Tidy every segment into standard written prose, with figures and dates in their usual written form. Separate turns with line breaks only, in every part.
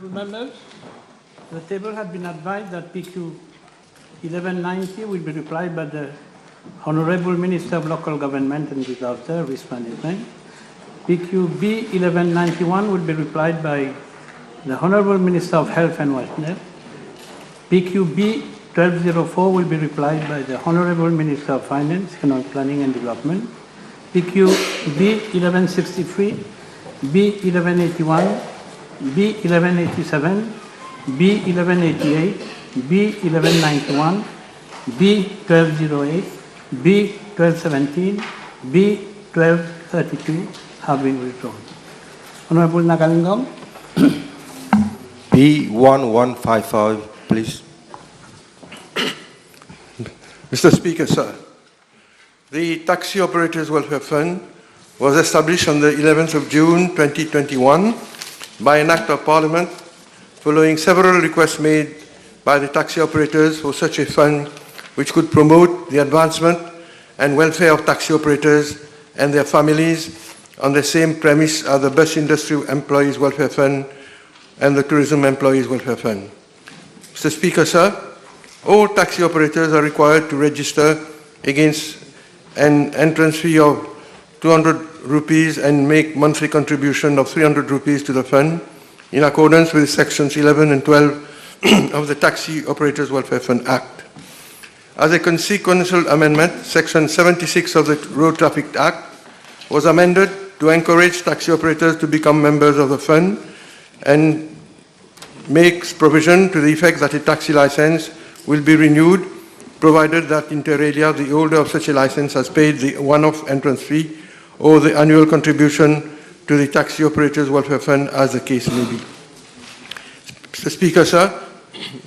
Members, the table had been advised that PQ 1190 will be replied by the Honorable Minister of Local Government and Disaster Risk Management. PQ B 1191 will be replied by the Honorable Minister of Health and Welfare. PQ B 1204 will be replied by the Honorable Minister of Finance, Economic Planning and Development. PQ B 1163, B 1181, B 1187, B 1188, B 1191, B 1208, B 1217, B 1232 have been withdrawn. Honorable Nagalingam.
B 1155, please.
Mr. Speaker, sir, the Taxi Operators Welfare Fund was established on the 11th of June 2021 by an Act of Parliament following several requests made by the taxi operators for such a fund which could promote the advancement and welfare of taxi operators and their families on the same premise as the Bus Industry Employees Welfare Fund and the Tourism Employees Welfare Fund. Mr. Speaker, sir, all taxi operators are required to register against an entrance fee of 200 rupees and make monthly contribution of 300 rupees to the fund in accordance with sections 11 and 12 of the Taxi Operators Welfare Fund Act. As a consequential amendment, section 76 of the Road Traffic Act was amended to encourage taxi operators to become members of the fund and makes provision to the effect that a taxi license will be renewed provided that inter alia the holder of such a license has paid the one-off entrance fee or the annual contribution to the Taxi Operators Welfare Fund as the case may be. Mr. Speaker, sir,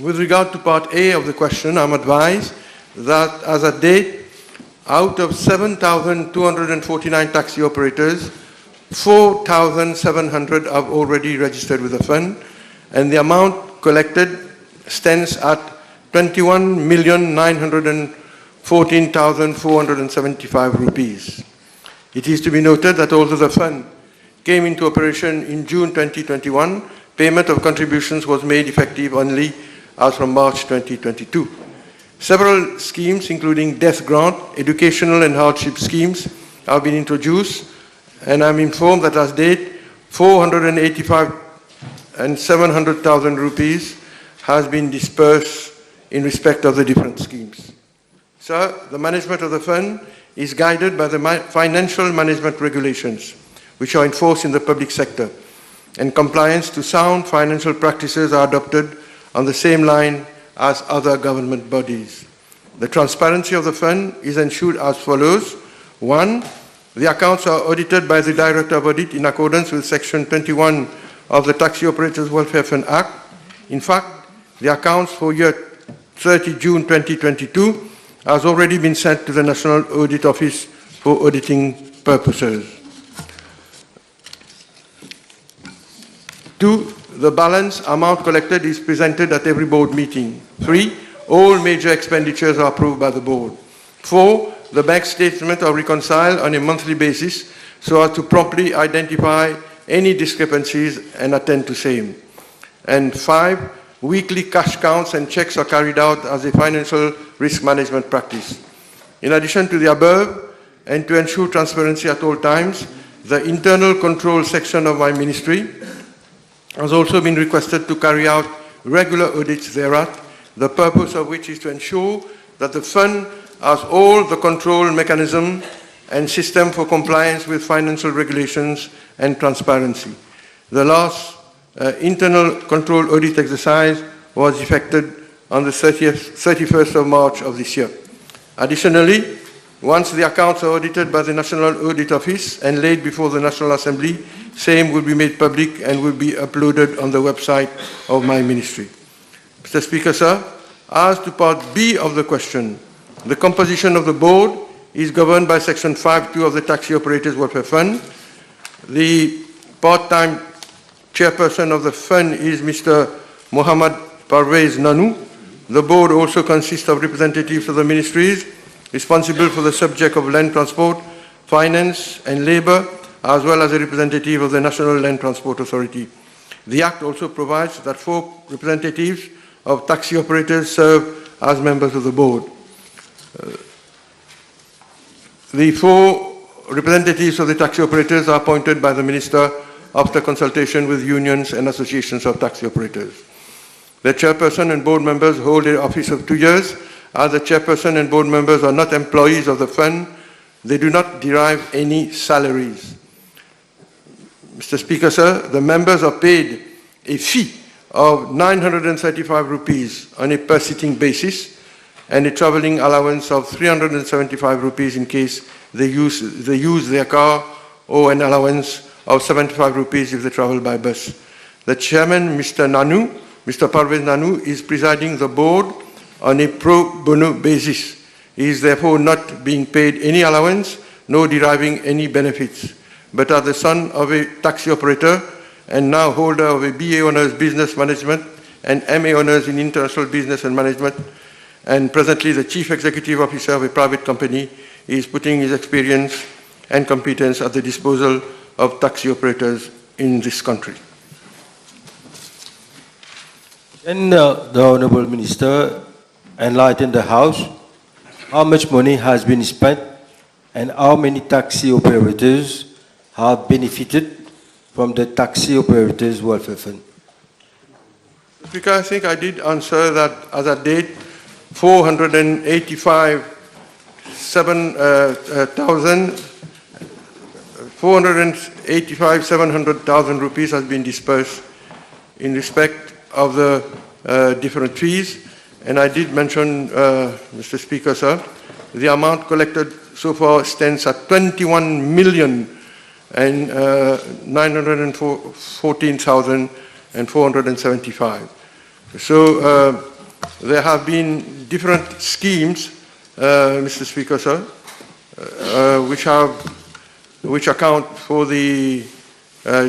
with regard to Part A of the question, I'm advised that as at date, out of 7,249 taxi operators, 4,700 have already registered with the fund, and the amount collected stands at 21,914,475 rupees. It is to be noted that although the fund came into operation in June 2021, payment of contributions was made effective only as from March 2022. Several schemes, including death grant, educational and hardship schemes, have been introduced, and I'm informed that as date, 485 and 700,000 rupees has been dispersed in respect of the different schemes. Sir, the management of the fund is guided by the financial management regulations, which are enforced in the public sector, and compliance to sound financial practices are adopted on the same line as other government bodies. The transparency of the fund is ensured as follows. 1. The accounts are audited by the Director of Audit in accordance with Section 21 of the Taxi Operators Welfare Fund Act. In fact, the accounts for year 30 June 2022 has already been sent to the National Audit Office for auditing purposes. 2. The balance amount collected is presented at every board meeting. 3. All major expenditures are approved by the board. 4. The bank statements are reconciled on a monthly basis so as to promptly identify any discrepancies and attend to same. And 5. Weekly cash counts and checks are carried out as a financial risk management practice. In addition to the above, and to ensure transparency at all times, the internal control section of my ministry has also been requested to carry out regular audits thereat, the purpose of which is to ensure that the fund has all the control mechanism and system for compliance with financial regulations and transparency. The last internal control audit exercise was effected on the 31st of March of this year. Additionally, once the accounts are audited by the National Audit Office and laid before the National Assembly, same will be made public and will be uploaded on the website of my ministry. Mr. Speaker, sir, as to Part B of the question, the composition of the board is governed by Section 5.2 of the Taxi Operators Welfare Fund. The part-time chairperson of the fund is Mr. Mohammad Parvez Nanu. The board also consists of representatives of the ministries responsible for the subject of land transport, finance and labor, as well as a representative of the National Land Transport Authority. The Act also provides that 4 representatives of taxi operators serve as members of the board. The 4 representatives of the taxi operators are appointed by the Minister after consultation with unions and associations of taxi operators. The chairperson and board members hold the office of 2 years. As the chairperson and board members are not employees of the fund, they do not derive any salaries. Mr. Speaker, sir, the members are paid a fee of 935 rupees on a per sitting basis and a travelling allowance of 375 rupees in case they use their car, or an allowance of 75 rupees if they travel by bus. The chairman, Mr. Parvez Nanu, is presiding the board on a pro bono basis. He is therefore not being paid any allowance, nor deriving any benefits, but are the son of a taxi operator and now holder of a BA Honours Business Management and MA Honours in International Business and Management, and presently the Chief Executive Officer of a private company. He is putting his experience and competence at the disposal of taxi operators in this country.
Then the Honourable Minister enlighten the House how much money has been spent and how many taxi operators have benefited from the Taxi Operators Welfare Fund.
Speaker, I think I did answer that as at date, 485,700,000 rupees has been dispersed in respect of the different fees. And I did mention, Mr. Speaker, sir, the amount collected so far stands at 21,914,475. So there have been different schemes, Mr. Speaker, sir, which account for the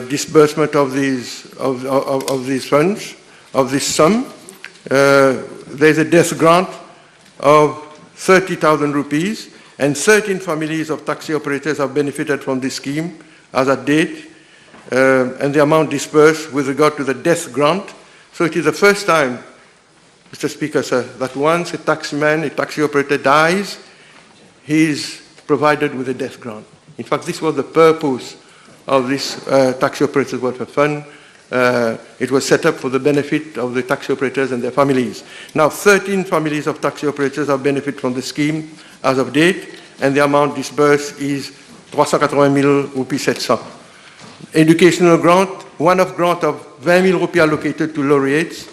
disbursement of these funds, of this sum. There's a death grant of 30,000 rupees, and 13 families of taxi operators have benefited from this scheme as at date, and the amount dispersed with regard to the death grant. So it is the first time, Mr. Speaker, sir, that once a taxi operator dies, he is provided with a death grant. In fact, this was the purpose of this Taxi Operators Welfare Fund. It was set up for the benefit of the taxi operators and their families. Now, 13 families of taxi operators have benefited from the scheme as of date, and the amount disbursed is 380,000 rupees 700. Educational grant, one-off grant of 20,000 rupees allocated to laureates.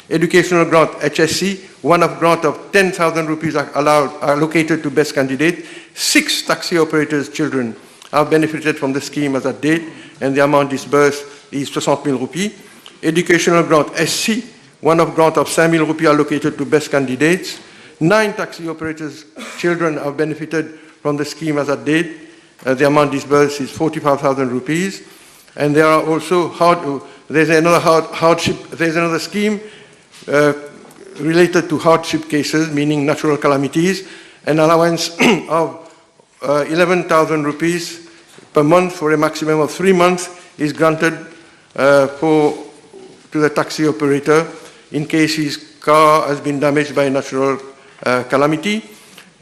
Educational grant, HSC, one-off grant of 10,000 rupees allocated to best candidate. 6 taxi operators' children have benefited from the scheme as at date, and the amount disbursed is 60,000 rupees. Educational grant, SC, one-off grant of 5,000 rupees allocated to best candidates. 9 taxi operators' children have benefited from the scheme as at date. The amount disbursed is 45,000 rupees. And there are also there's another scheme related to hardship cases, meaning natural calamities. An allowance of 11,000 rupees per month for a maximum of 3 months is granted to the taxi operator in case his car has been damaged by a natural calamity.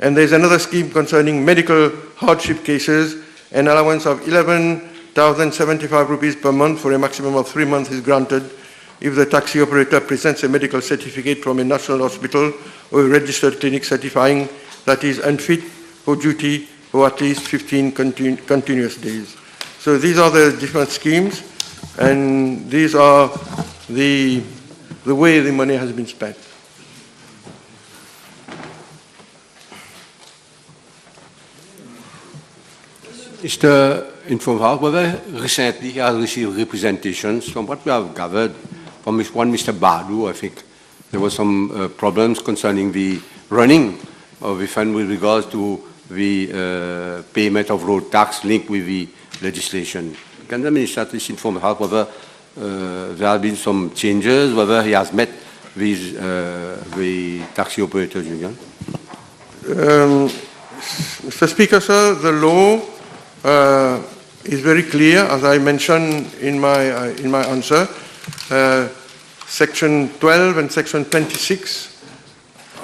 And there's another scheme concerning medical hardship cases. An allowance of 11,075 rupees per month for a maximum of 3 months is granted if the taxi operator presents a medical certificate from a national hospital or a registered clinic certifying that he is unfit for duty for at least 15 continuous days. So these are the different schemes, and these are the way the money has been spent.
Is to inform how we recently have received representations from what we have gathered from one Mr. Badu. I think there were some problems concerning the running of the fund with regards to the payment of road tax linked with the legislation. Can the Minister at least inform how whether there have been some changes, whether he has met with the Taxi Operators Union?
Mr. Speaker, sir, the law is very clear, as I mentioned in my answer, Section 12 and Section 26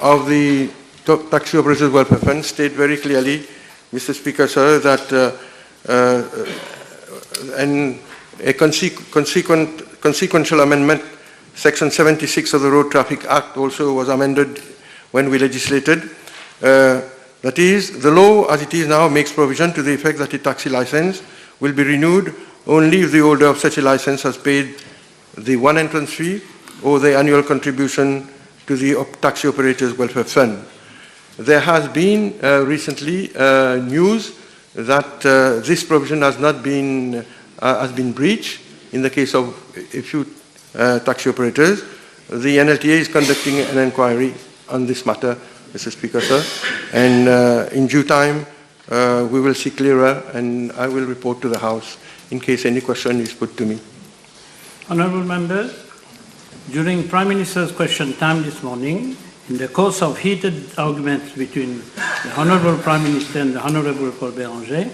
of the Taxi Operators Welfare Fund state very clearly, Mr. Speaker, sir, that a consequential amendment, Section 76 of the Road Traffic Act also was amended when we legislated. That is, the law as it is now makes provision to the effect that a taxi license will be renewed only if the holder of such a license has paid the one entrance fee or the annual contribution to the Taxi Operators Welfare Fund. There has been recently news that this provision has been breached in the case of a few taxi operators. The NLTA is conducting an inquiry on this matter, Mr. Speaker, sir, and in due time we will see clearer, and I will report to the House in case any question is put to me.
Honourable members, during Prime Minister's question time this morning, in the course of heated arguments between the Honourable Prime Minister and the Honourable Paul Béranger,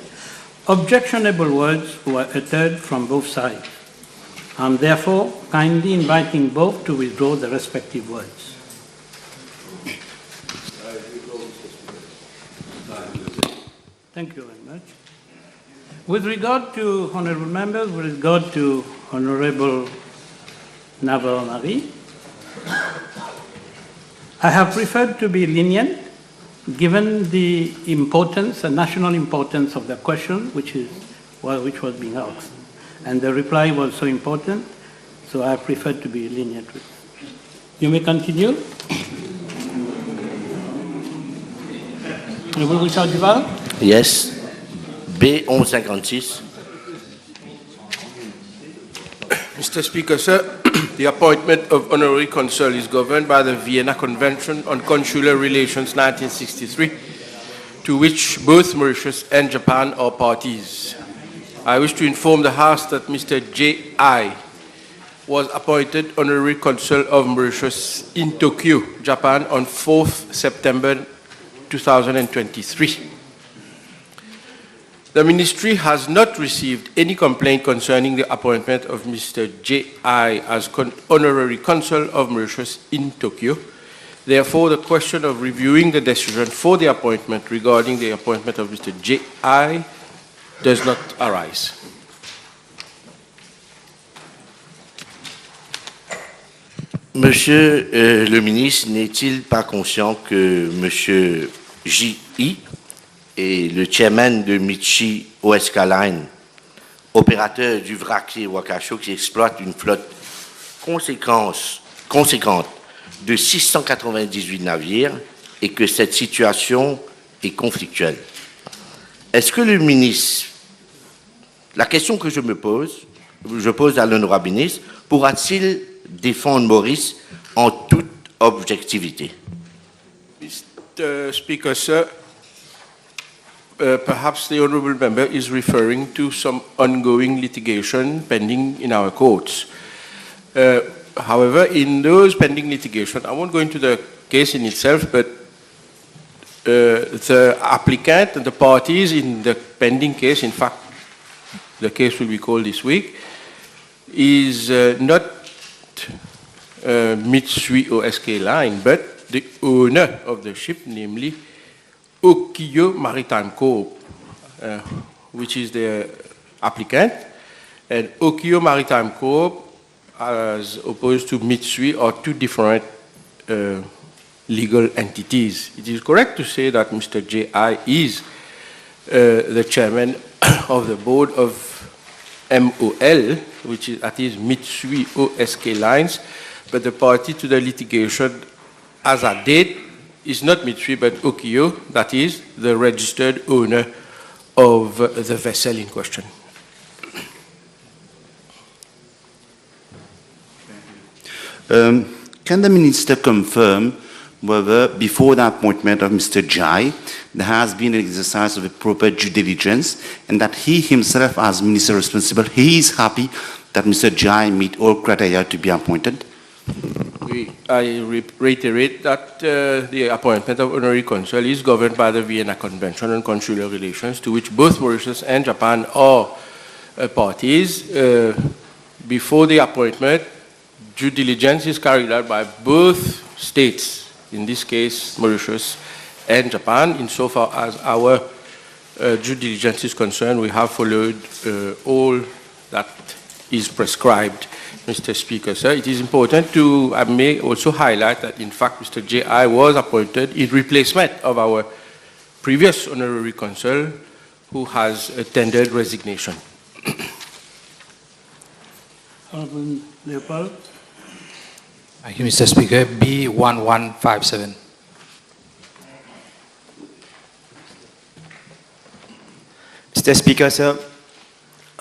objectionable words were uttered from both sides. I am therefore kindly inviting both to withdraw the respective words. Thank you very much. With regard to honourable members, with regard to Honourable Navarro-Marie, I have preferred to be lenient given the importance, the national importance of the question which was being asked. And the reply was so important, so I preferred to be lenient with it. You may continue. Honourable Richard Duval?
Yes. B1156.
Mr. Speaker, sir, the appointment of honorary consul is governed by the Vienna Convention on Consular Relations 1963, to which both Mauritius and Japan are parties. I wish to inform the House that Mr. J.I. was appointed honorary consul of Mauritius in Tokyo, Japan on 4th September 2023. The Ministry has not received any complaint concerning the appointment of Mr. J.I. as honorary consul of Mauritius in Tokyo. Therefore, the question of reviewing the decision for the appointment regarding the appointment of Mr. J.I. does not arise.
Monsieur le ministre, n'est-il pas conscient que Monsieur J.I. est le chairman de Michi Oeska Line, opérateur du vraquier Wakasho qui exploite une flotte conséquente de 698 navires et que cette situation est conflictuelle? Est-ce que le ministre, la question que je pose à l'honorable ministre, pourra-t-il défendre Maurice en toute objectivité?
Mr. Speaker, sir, perhaps the honourable member is referring to some ongoing litigation pending in our courts. However, in those pending litigation, I won't go into the case in itself, but the applicant and the parties in the pending case, in fact, the case will be called this week, is not Mitsui Osk Line, but the owner of the ship, namely Okiyo Maritime Corp, which is the applicant, and Okiyo Maritime Corp, as opposed to Mitsui, are two different legal entities. It is correct to say that Mr. J.I. is the chairman of the board of MOL, which is Mitsui Osk Lines, but the party to the litigation as a date is not Mitsui but Okiyo, that is the registered owner of the vessel in question.
Can the Minister confirm whether, before the appointment of Mr. Jai, there has been an exercise of a proper due diligence and that he himself, as Minister responsible, he is happy that Mr. Jai meet all criteria to be appointed?
I reiterate that the appointment of honorary consul is governed by the Vienna Convention on Consular Relations, to which both Mauritius and Japan are parties. Before the appointment, due diligence is carried out by both states, in this case Mauritius and Japan. Insofar as our due diligence is concerned, we have followed all that is prescribed, Mr. Speaker. Sir, it is important to, I may also highlight that in fact Mr. J.I. was appointed in replacement of our previous honorary consul who has tendered resignation.
Honorable Leopold.
Thank you, Mr. Speaker. B1157.
Mr. Speaker, sir,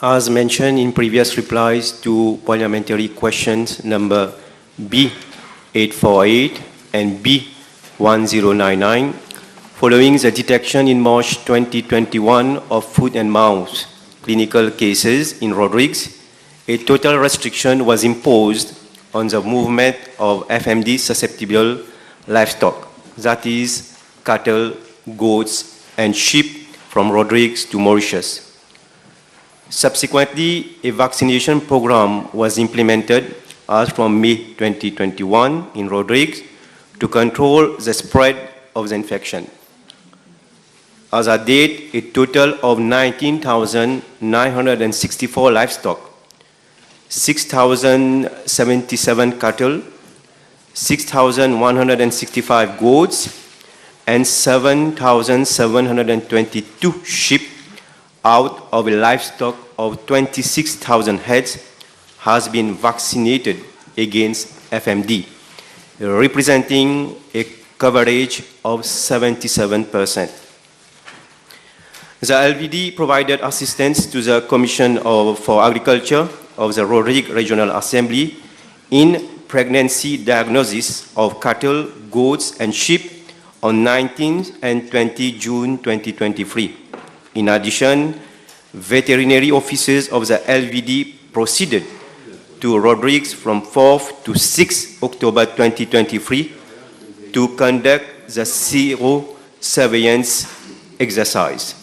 as mentioned in previous replies to parliamentary questions number B848 and B1099, following the detection in March 2021 of foot and mouth clinical cases in Rodrigues, a total restriction was imposed on the movement of FMD susceptible livestock, that is, cattle, goats, and sheep from Rodrigues to Mauritius. Subsequently, a vaccination program was implemented as from May 2021 in Rodrigues to control the spread of the infection. As at date, a total of 19,964 livestock, 6,077 cattle, 6,165 goats, and 7,722 sheep out of a livestock of 26,000 heads has been vaccinated against FMD, representing a coverage of 77%. The LVD provided assistance to the Commission for Agriculture of the Rodrigues Regional Assembly in pregnancy diagnosis of cattle, goats, and sheep on 19 and 20 June 2023. In addition, veterinary officers of the LVD proceeded to Rodrigues from 4th to 6th October 2023 to conduct the zero surveillance exercise.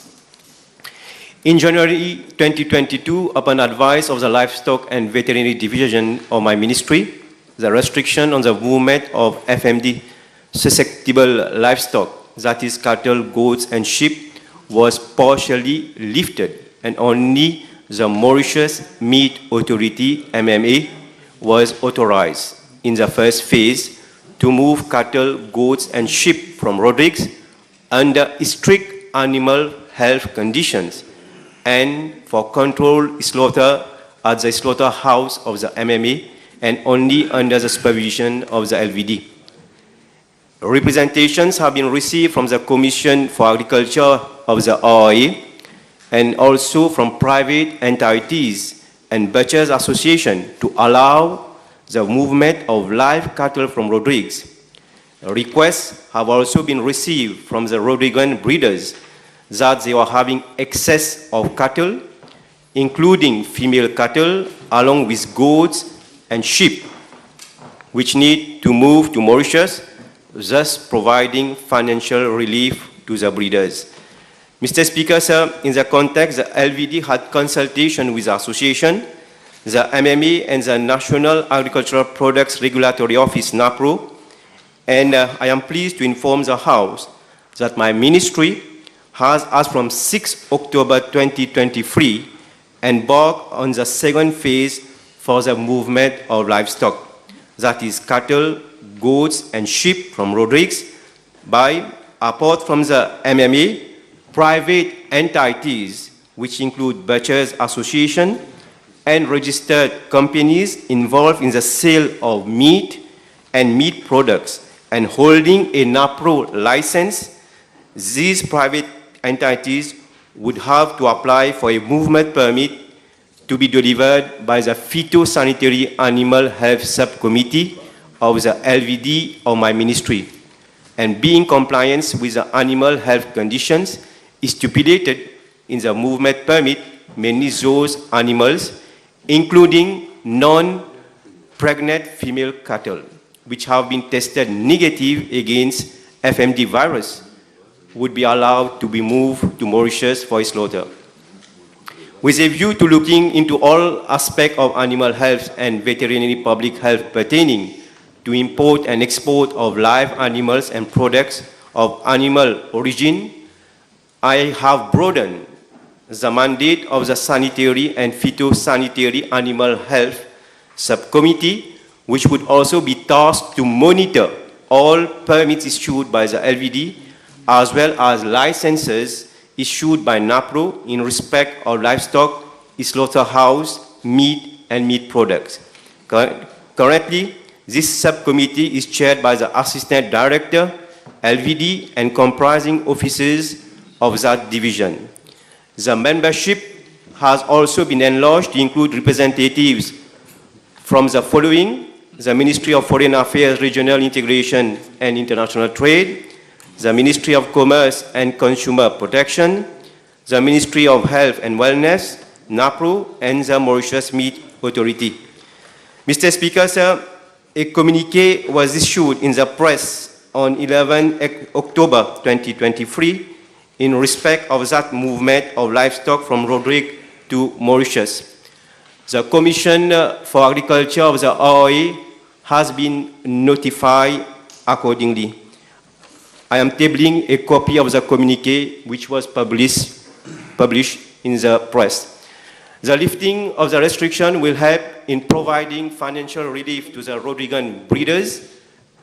In January 2022, upon advice of the Livestock and Veterinary Division of my ministry, the restriction on the movement of FMD susceptible livestock, that is cattle, goats, and sheep, was partially lifted, and only the Mauritius Meat Authority, MMA, was authorized in the first phase to move cattle, goats, and sheep from Rodrigues under strict animal health conditions and for controlled slaughter at the slaughterhouse of the MMA and only under the supervision of the LVD. Representations have been received from the Commission for Agriculture of the ROA and also from private entities and Butchers Association to allow the movement of live cattle from Rodrigues. Requests have also been received from the Rodriguan breeders that they were having excess of cattle, including female cattle, along with goats and sheep, which need to move to Mauritius, thus providing financial relief to the breeders. Mr. Speaker, sir, in the context, the LVD had consultation with the association, the MMA, and the National Agricultural Products Regulatory Office, NAPRO, and I am pleased to inform the House that my ministry has, as from 6 October 2023, embarked on the second phase for the movement of livestock, that is cattle, goats, and sheep from Rodrigues, by, apart from the MMA, private entities, which include Butchers Association and registered companies involved in the sale of meat and meat products and holding a NAPRO license. These private entities would have to apply for a movement permit to be delivered by the Phytosanitary Animal Health Subcommittee of the LVD of my ministry, and be in compliance with the animal health conditions stipulated in the movement permit, mainly those animals, including non-pregnant female cattle, which have been tested negative against FMD virus, would be allowed to be moved to Mauritius for slaughter. with a view to looking into all aspects of animal health and veterinary public health pertaining to import and export of live animals and products of animal origin, I have broadened the mandate of the Sanitary and Phytosanitary Animal Health Subcommittee, which would also be tasked to monitor all permits issued by the LVD, as well as licenses issued by NAPRO in respect of livestock, slaughterhouse, meat, and meat products. Currently, this subcommittee is chaired by the Assistant Director, LVD, and comprising officers of that division. The membership has also been enlarged to include representatives from the following: the Ministry of Foreign Affairs, Regional Integration and International Trade, the Ministry of Commerce and Consumer Protection, the Ministry of Health and Wellness, NAPRO, and the Mauritius Meat Authority. Mr. Speaker, sir, a communiqué was issued in the press on 11 October 2023 in respect of that movement of livestock from Rodrigue to Mauritius. The Commission for Agriculture of the ROA has been notified accordingly. I am tabling a copy of the communiqué which was published in the press. The lifting of the restriction will help in providing financial relief to the Rodriguan breeders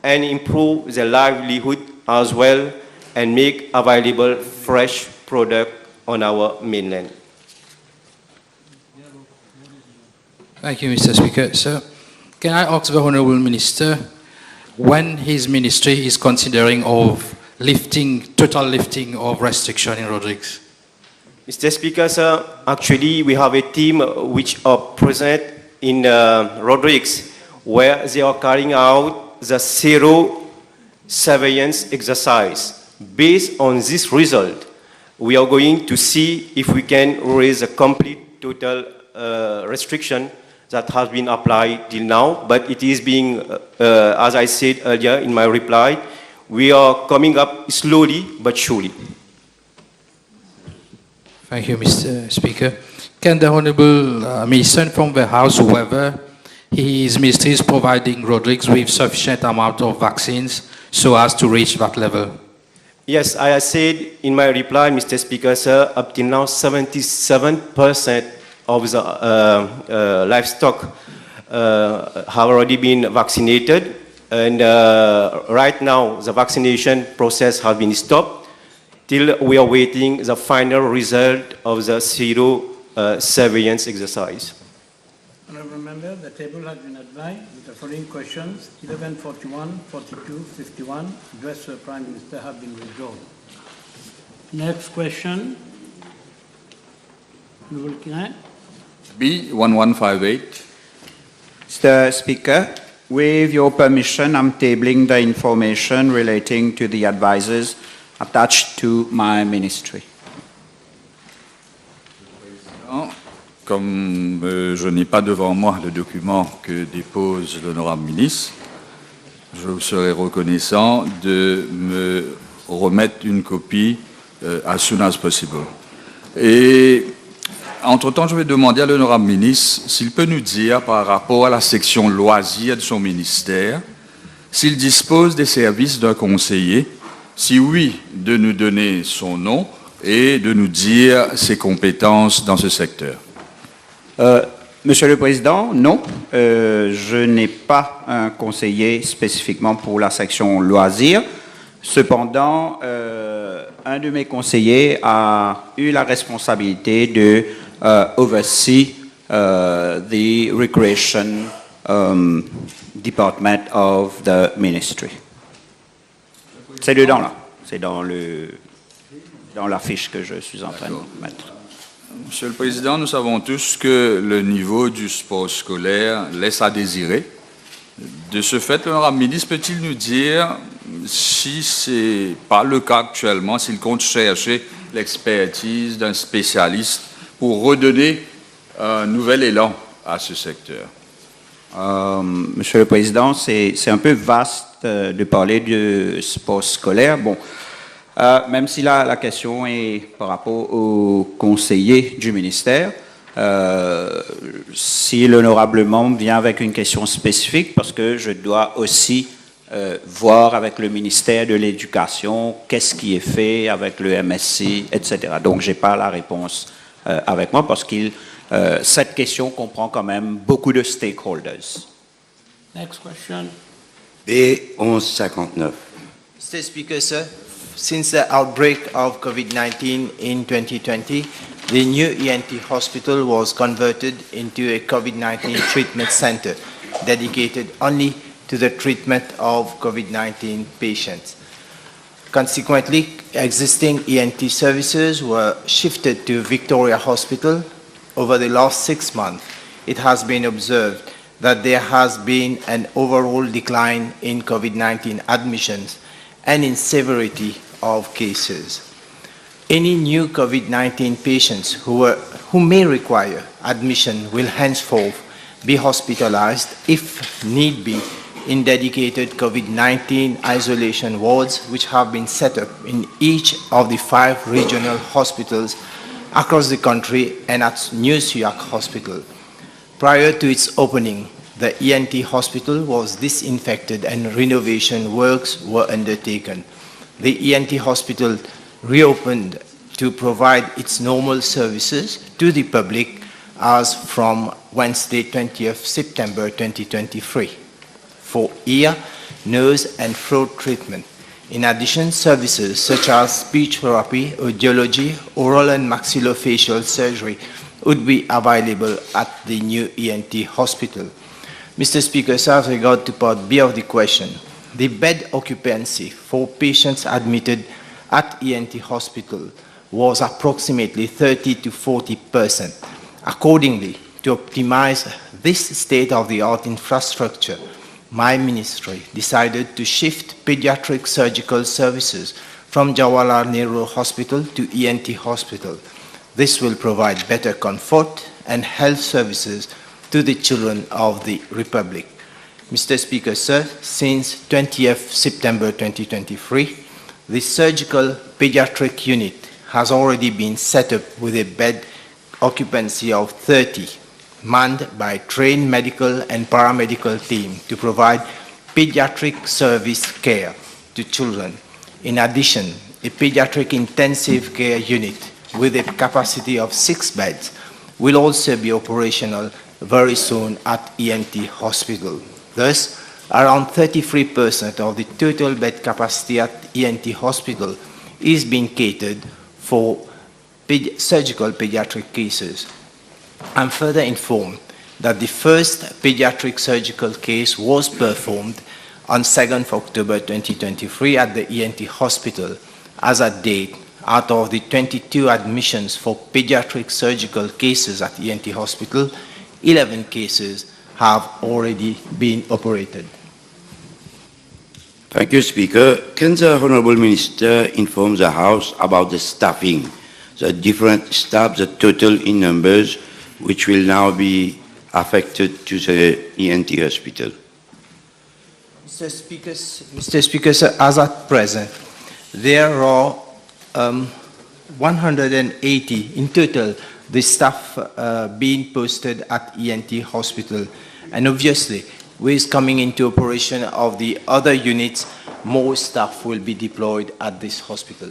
and improve their livelihood as well, and make available fresh product on our mainland.
Thank you, Mr. Speaker. Sir, can I ask the Honourable Minister when his ministry is considering of total lifting of restriction in Rodrigues?
Mr. Speaker, sir, actually we have a team which are present in Rodrigues, where they are carrying out the zero surveillance exercise. Based on this result, we are going to see if we can raise a complete total restriction that has been applied till now, but it is being, as I said earlier in my reply, we are coming up slowly but surely.
Thank you, Mr. Speaker. Can the Honourable Minister inform the House whether his ministry is providing Rodrigues with sufficient amount of vaccines so as to reach that level?
Yes, I said in my reply, Mr. Speaker, sir, up till now 77% of the livestock have already been vaccinated, and right now the vaccination process has been stopped till we are waiting the final result of the zero surveillance exercise.
Honourable Member, the table has been advised with the following questions: 11, 41, 42, 51, addressed to the Prime Minister, have been withdrawn. Next question. Honourable Kiran.
B1158.
Mr. Speaker, with your permission, I'm tabling the information relating to the advisors attached to my ministry.
Comme je n'ai pas devant moi le document que dépose l'honorable ministre, je vous serai reconnaissant de me remettre une copie as soon as possible. Et entre-temps, je vais demander à l'honorable ministre s'il peut nous dire par rapport à la section loisirs de son ministère, s'il dispose des services d'un conseiller, si oui, de nous donner son nom et de nous dire ses compétences dans ce secteur.
Monsieur le Président, non, je n'ai pas un conseiller spécifiquement pour la section loisirs. Cependant, un de mes conseillers a eu la responsabilité de oversee the recreation department of the ministry. C'est dedans là, c'est dans la fiche que je suis en train de mettre.
Monsieur le Président, nous savons tous que le niveau du sport scolaire laisse à désirer. De ce fait, l'honorable ministre peut-il nous dire si ce n'est pas le cas actuellement, s'il compte chercher l'expertise d'un spécialiste pour redonner un nouvel élan à ce secteur?
Monsieur le Président, c'est un peu vaste de parler du sport scolaire. Bon, même si la question est par rapport aux conseillers du ministère, si l'honorable membre vient avec une question spécifique, parce que je dois aussi voir avec le ministère de l'Éducation qu'est-ce qui est fait avec le MSC, etc. Donc, je n'ai pas la réponse avec moi parce que cette question comprend quand même beaucoup de stakeholders.
Next question.
B1159.
Mr. Speaker, sir, since the outbreak of COVID-19 in 2020, the new ENT hospital was converted into a COVID-19 treatment center dedicated only to the treatment of COVID-19 patients. Consequently, existing ENT services were shifted to Victoria Hospital. Over the last 6 months, it has been observed that there has been an overall decline in COVID-19 admissions and in severity of cases. Any new COVID-19 patients who may require admission will henceforth be hospitalized, if need be, in dedicated COVID-19 isolation wards which have been set up in each of the 5 regional hospitals across the country and at New Suivez Hospital. Prior to its opening, the ENT hospital was disinfected and renovation works were undertaken. The ENT hospital reopened to provide its normal services to the public as from Wednesday, 20th September 2023, for ear, nose, and throat treatment. In addition, services such as speech therapy, audiology, oral and maxillofacial surgery would be available at the new ENT hospital. Mr. Speaker, sir, with regard to Part B of the question, the bed occupancy for patients admitted at ENT hospital was approximately 30 to 40%. Accordingly, to optimize this state-of-the-art infrastructure, my ministry decided to shift pediatric surgical services from Jawaharlal Nehru Hospital to ENT Hospital. This will provide better comfort and health services to the children of the Republic. Mr. Speaker, sir, since 20th September 2023, the surgical pediatric unit has already been set up with a bed occupancy of 30, manned by trained medical and paramedical team to provide pediatric service care to children. In addition, a pediatric intensive care unit with a capacity of 6 beds will also be operational very soon at ENT Hospital. Thus, around 33% of the total bed capacity at ENT Hospital is being catered for surgical pediatric cases. I'm further informed that the first pediatric surgical case was performed on 2nd October 2023 at the ENT Hospital. As at date, out of the 22 admissions for pediatric surgical cases at ENT Hospital, 11 cases have already been operated.
Thank you, Speaker. Can the Honourable Minister inform the House about the staffing, the different staff, the total in numbers, which will now be affected to the ENT hospital?
Mr. Speaker, sir, as at present, there are 180 in total, the staff being posted at ENT Hospital. And obviously, with coming into operation of the other units, more staff will be deployed at this hospital.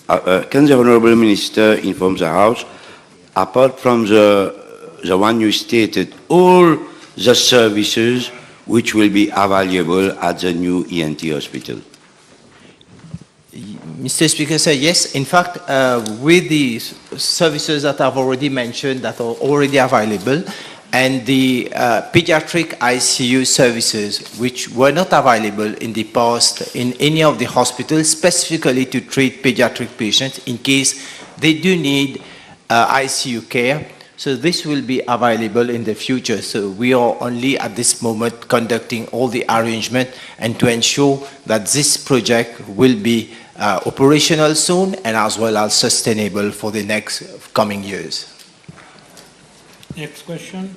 Can the Honourable Minister inform the House, apart from the one you stated, all the services which will be available at the new ENT hospital?
Mr. Speaker, sir, yes. In fact, with the services that I've already mentioned that are already available, and the pediatric ICU services which were not available in the past in any of the hospitals specifically to treat pediatric patients in case they do need ICU care. So this will be available in the future. So we are only at this moment conducting all the arrangement and to ensure that this project will be operational soon and as well as sustainable for the next coming years.
Next question.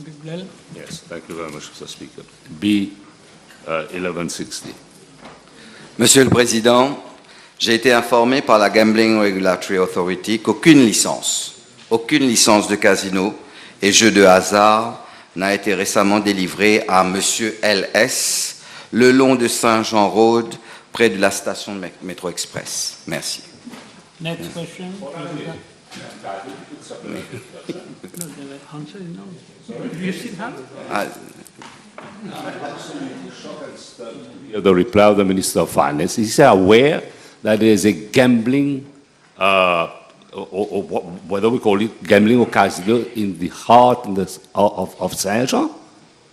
Biblel.
Yes, thank you very much, Mr. Speaker. B 1160.
Monsieur le Président, J'ai été informé par la Gambling Regulatory Authority qu'aucune licence de casino et jeux de hasard n'a été récemment délivrée à Monsieur LS le long de Saint-Jean Road, près de la station de métro express. Merci.
Next question. You still have?
The reply of the Minister of Finance. Is he aware that there is a gambling, or whether we call it gambling or casino, in the heart of Saint-Jean?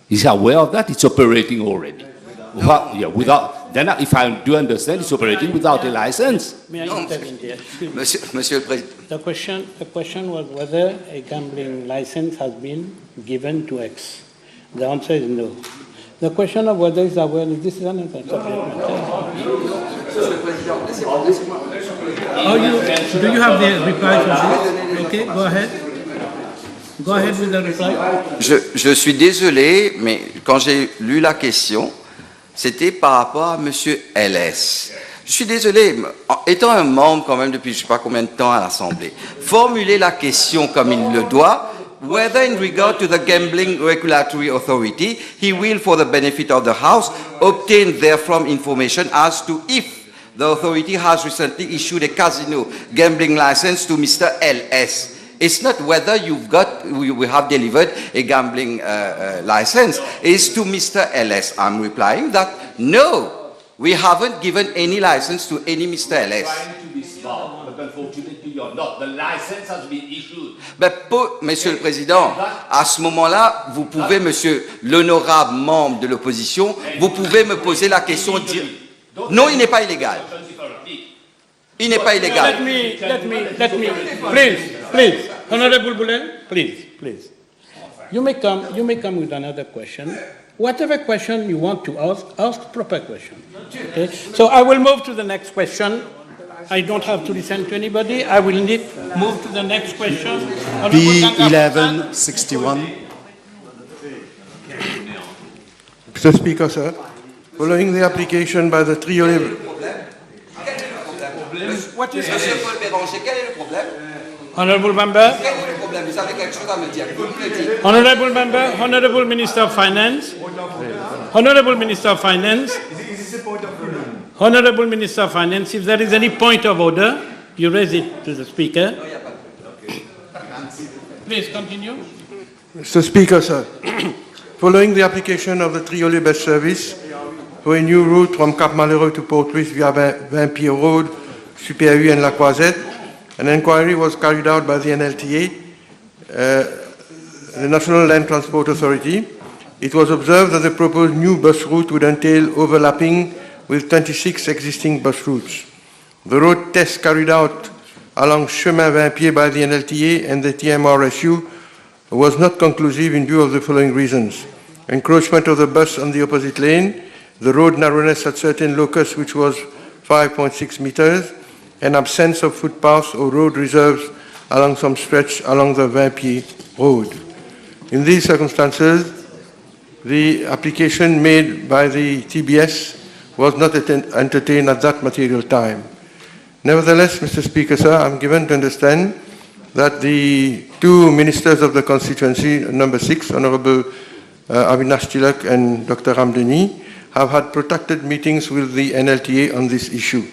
Is he aware of that? It's operating already. Then if I do understand, it's operating without a license.
May I intervene there?
Monsieur le Président.
The question was whether a gambling license has been given to X. The answer is no. The question of whether it's aware, this is another subject matter. Do you have the reply to this? Okay, go ahead. Go ahead with the reply.
Je suis désolé, mais quand j'ai lu la question, c'était par rapport à Monsieur LS. Je suis désolé, étant un membre quand même depuis je ne sais pas combien de temps à l'Assemblée, formuler la question comme il le doit, whether in regard to the Gambling Regulatory Authority, he will, for the benefit of the House, obtain therefrom information as to if the authority has recently issued a casino gambling license to Mr. LS. It's not whether we have delivered a gambling license. It's to Mr. LS. I'm replying that no, we haven't given any license to any Mr. LS.
Trying to be smart, but unfortunately you're not. The license has been issued.
Monsieur le Président, à ce moment-là, vous pouvez, Monsieur l'honorable membre de l'opposition, vous pouvez me poser la question. Non, il n'est pas illégal. Il n'est pas illégal.
Let me, please, Honorable Boulel, please. You may come with another question. Whatever question you want to ask proper question. Okay? So I will move to the next question. I don't have to listen to anybody. I will move to the next question.
B1161. Mr. Speaker, sir, following the application by the trio...
What is
Monsieur Paul Béranger, quel est le problème?
Honorable Member.
Quel est le problème? Vous avez quelque chose à me dire? Vous me le dites.
Honorable Member, Honorable Minister of Finance. Honorable Minister of Finance. Honorable Minister of Finance, if there is any point of order, you raise it to the Speaker. Please continue.
Mr. Speaker, sir, following the application of the Triolet bus service for a new route from Cap Malheureux to Port Louis via 20 Road, Super U and La Croisette, an inquiry was carried out by the NLTA, the National Land Transport Authority. It was observed that the proposed new bus route would entail overlapping with 26 existing bus routes. The road test carried out along Chemin 20 by the NLTA and the TMRSU was not conclusive in view of the following reasons. Encroachment of the bus on the opposite lane, the road narrowness at certain locus which was 5.6 meters, and absence of footpaths or road reserves along some stretch along the 20 road. In these circumstances, the application made by the TBS was not entertained at that material time. Nevertheless, Mr. Speaker, sir, I'm given to understand that the two ministers of the constituency, number 6, Honorable Avinash Tilak and Dr. Ramdeni, have had protracted meetings with the NLTA on this issue.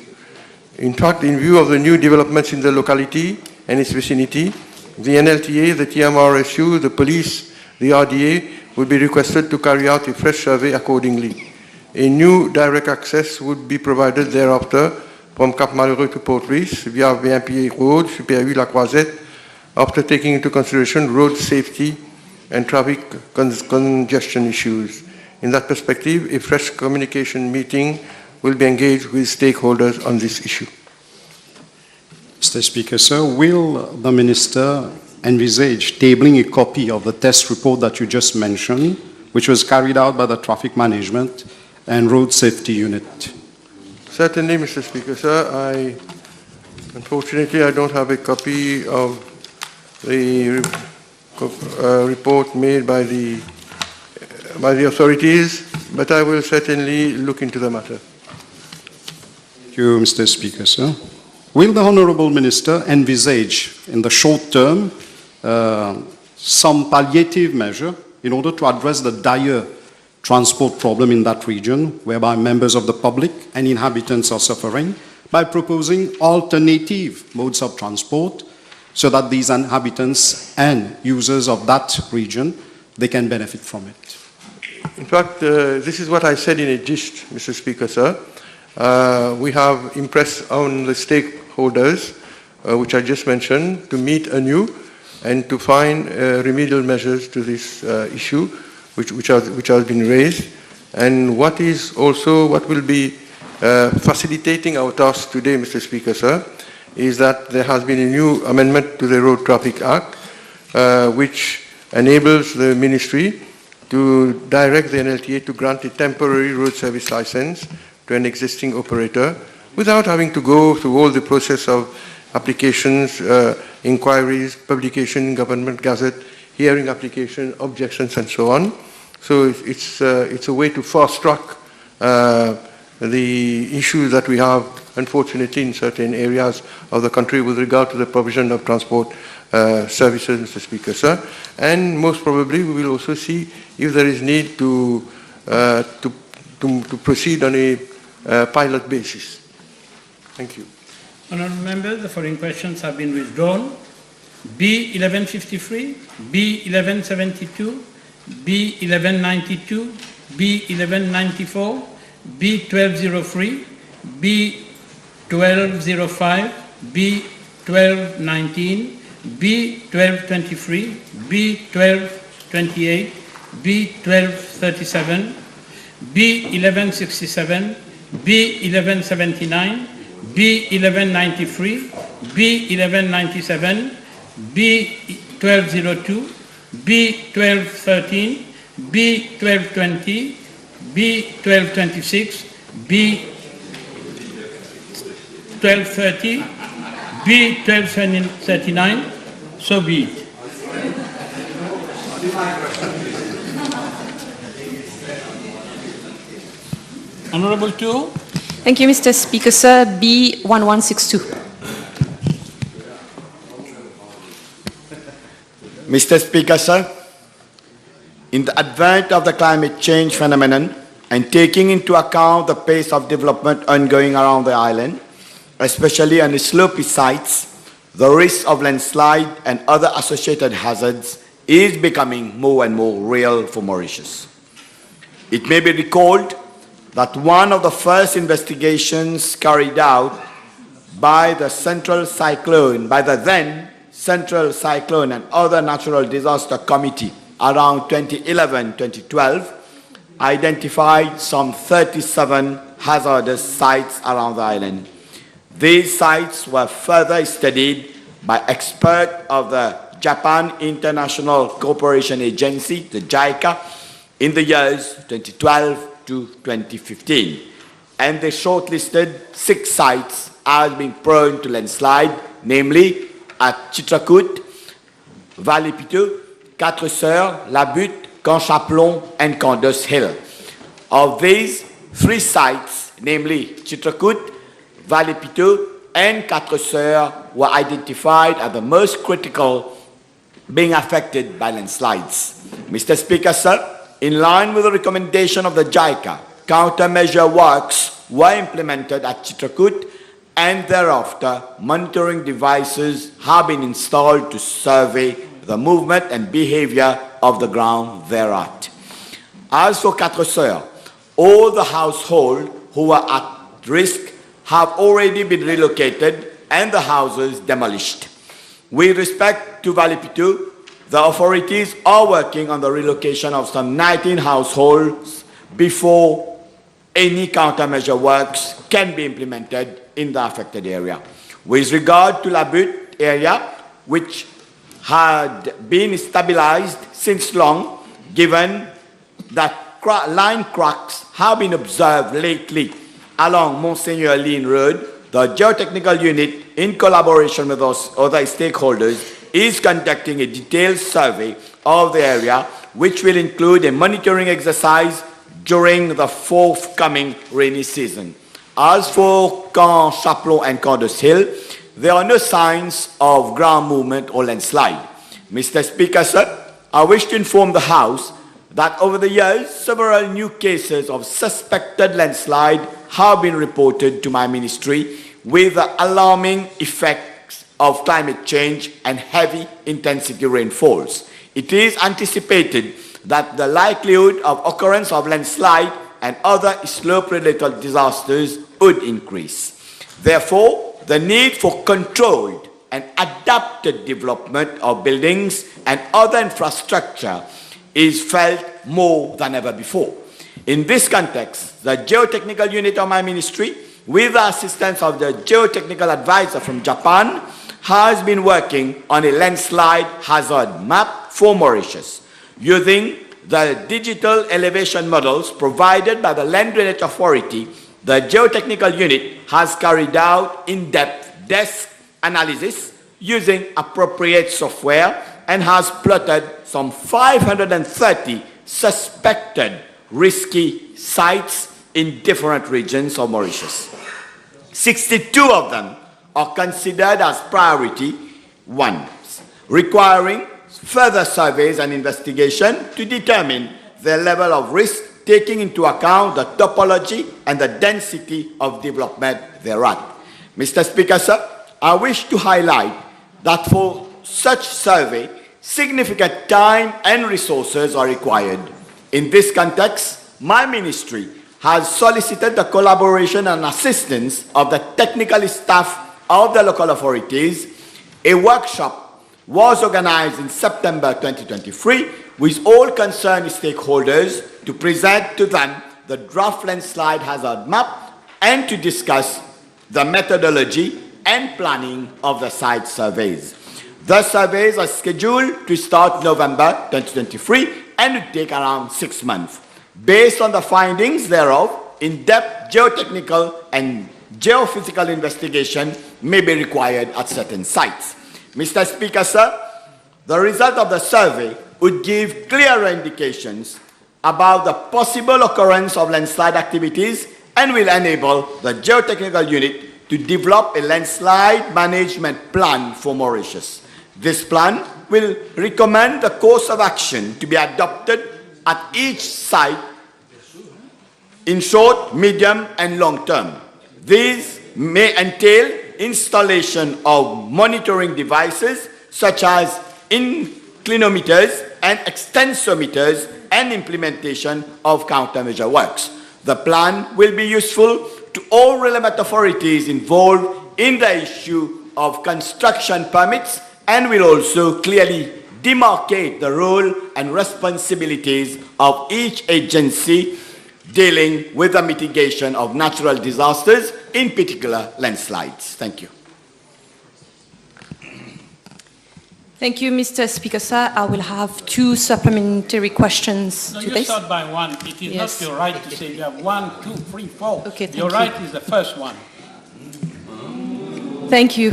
In fact, in view of the new developments in the locality and its vicinity, the NLTA, the TMRSU, the police, the RDA will be requested to carry out a fresh survey accordingly. A new direct access would be provided thereafter from Cap Malheureux to Port Louis via 20 Road, Super U, La Croisette, after taking into consideration road safety and traffic congestion issues. In that perspective, a fresh communication meeting will be engaged with stakeholders on this issue.
Mr. Speaker, sir, will the Minister envisage tabling a copy of the test report that you just mentioned, which was carried out by the Traffic Management and Road Safety Unit?
Certainly, Mr. Speaker, sir. Unfortunately, I don't have a copy of the report made by the authorities, but I will certainly look into the matter.
Thank you, Mr. Speaker, sir. Will the Honourable Minister envisage in the short term some palliative measure in order to address the dire transport problem in that region, whereby members of the public and inhabitants are suffering, by proposing alternative modes of transport so that these inhabitants and users of that region, they can benefit from it?
In fact, this is what I said in a gist, Mr. Speaker, sir. We have impressed on the stakeholders, which I just mentioned, to meet anew and to find remedial measures to this issue, which has been raised. And what will be facilitating our task today, Mr. Speaker, sir, is that there has been a new amendment to the Road Traffic Act, which enables the Ministry to direct the NLTA to grant a temporary road service license to an existing operator without having to go through all the process of applications, inquiries, publication, government gazette, hearing application, objections, and so on. So it's a way to fast track the issues that we have, unfortunately, in certain areas of the country with regard to the provision of transport services, Mr. Speaker, sir. And most probably we will also see if there is need to proceed on a pilot basis. Thank you.
Honourable members, the following questions have been withdrawn. B 1153, B 1172, B 1192, B 1194, B 1203, B 1205, B 1219, B 1223, B 1228, B 1237, B 1167, B 1179, B 1193, B 1197, B 1202, B 1213, B 1220, B 1226, B 1230, B 1239, so be it. Honourable Tour.
Thank you, Mr. Speaker, sir. B 1162.
Mr. Speaker, sir, in the advent of the climate change phenomenon and taking into account the pace of development ongoing around the island, especially on the slopey sites, the risk of landslide and other associated hazards is becoming more and more real for Mauritius. It may be recalled that one of the first investigations carried out by the then Central Cyclone and Other Natural Disaster Committee around 2011-2012 identified some 37 hazardous sites around the island. These sites were further studied by experts of the Japan International Cooperation Agency, the JICA, in the years 2012 to 2015. And they shortlisted 6 sites as being prone to landslide, namely at Chitrakut, Valley Piteux, Quatre Sœurs, La Butte, Camp Chaplon, and Candos Hill. Of these, 3 sites, namely Chitrakut, Valley Piteux, and Quatre Sœurs, were identified as the most critical, being affected by landslides. Mr. Speaker, sir, in line with the recommendation of the JICA, countermeasure works were implemented at Chitrakut, and thereafter monitoring devices have been installed to survey the movement and behavior of the ground thereat. As for Quatre Sœurs, all the households who were at risk have already been relocated and the houses demolished. With respect to Valley Piteux, the authorities are working on the relocation of some 19 households before any countermeasure works can be implemented in the affected area. With regard to La Butte area, which had been stabilized since long, given that line cracks have been observed lately along Monseigneur Lin Road, the geotechnical unit, in collaboration with those other stakeholders, is conducting a detailed survey of the area, which will include a monitoring exercise during the forthcoming rainy season. As for Camp Chaplon and Camp de Hill, there are no signs of ground movement or landslide. Mr. Speaker, sir, I wish to inform the House that over the years, several new cases of suspected landslide have been reported to my ministry with the alarming effects of climate change and heavy intensity rainfalls. It is anticipated that the likelihood of occurrence of landslide and other slope-related disasters would increase. Therefore, the need for controlled and adapted development of buildings and other infrastructure is felt more than ever before. In this context, the geotechnical unit of my ministry, with the assistance of the geotechnical advisor from Japan, has been working on a landslide hazard map for Mauritius. Using the digital elevation models provided by the Land Drainage Authority, the geotechnical unit has carried out in-depth desk analysis using appropriate software and has plotted some 530 suspected risky sites in different regions of Mauritius. 62 of them are considered as priority ones, requiring further surveys and investigation to determine the level of risk, taking into account the topology and the density of development thereat. Mr. Speaker, sir, I wish to highlight that for such survey, significant time and resources are required. In this context, my ministry has solicited the collaboration and assistance of the technical staff of the local authorities. A workshop was organized in September 2023 with all concerned stakeholders to present to them the draft landslide hazard map and to discuss the methodology and planning of the site surveys. The surveys are scheduled to start November 2023 and will take around 6 months. Based on the findings thereof, in-depth geotechnical and geophysical investigation may be required at certain sites. Mr. Speaker, sir, the result of the survey would give clearer indications about the possible occurrence of landslide activities and will enable the geotechnical unit to develop a landslide management plan for Mauritius. This plan will recommend the course of action to be adopted at each site in short, medium, and long term. These may entail installation of monitoring devices such as inclinometers and extensometers and implementation of countermeasure works. The plan will be useful to all relevant authorities involved in the issue of construction permits and will also clearly demarcate the role and responsibilities of each agency dealing with the mitigation of natural disasters, in particular landslides. Thank you.
Thank you, Mr. Speaker, sir. I will have 2 supplementary questions
No,
to
you
this.
start by one. It is
Yes.
not your right to say you have 1, 2, 3, 4.
Okay, thank
your
you.
right is the first one.
Thank you.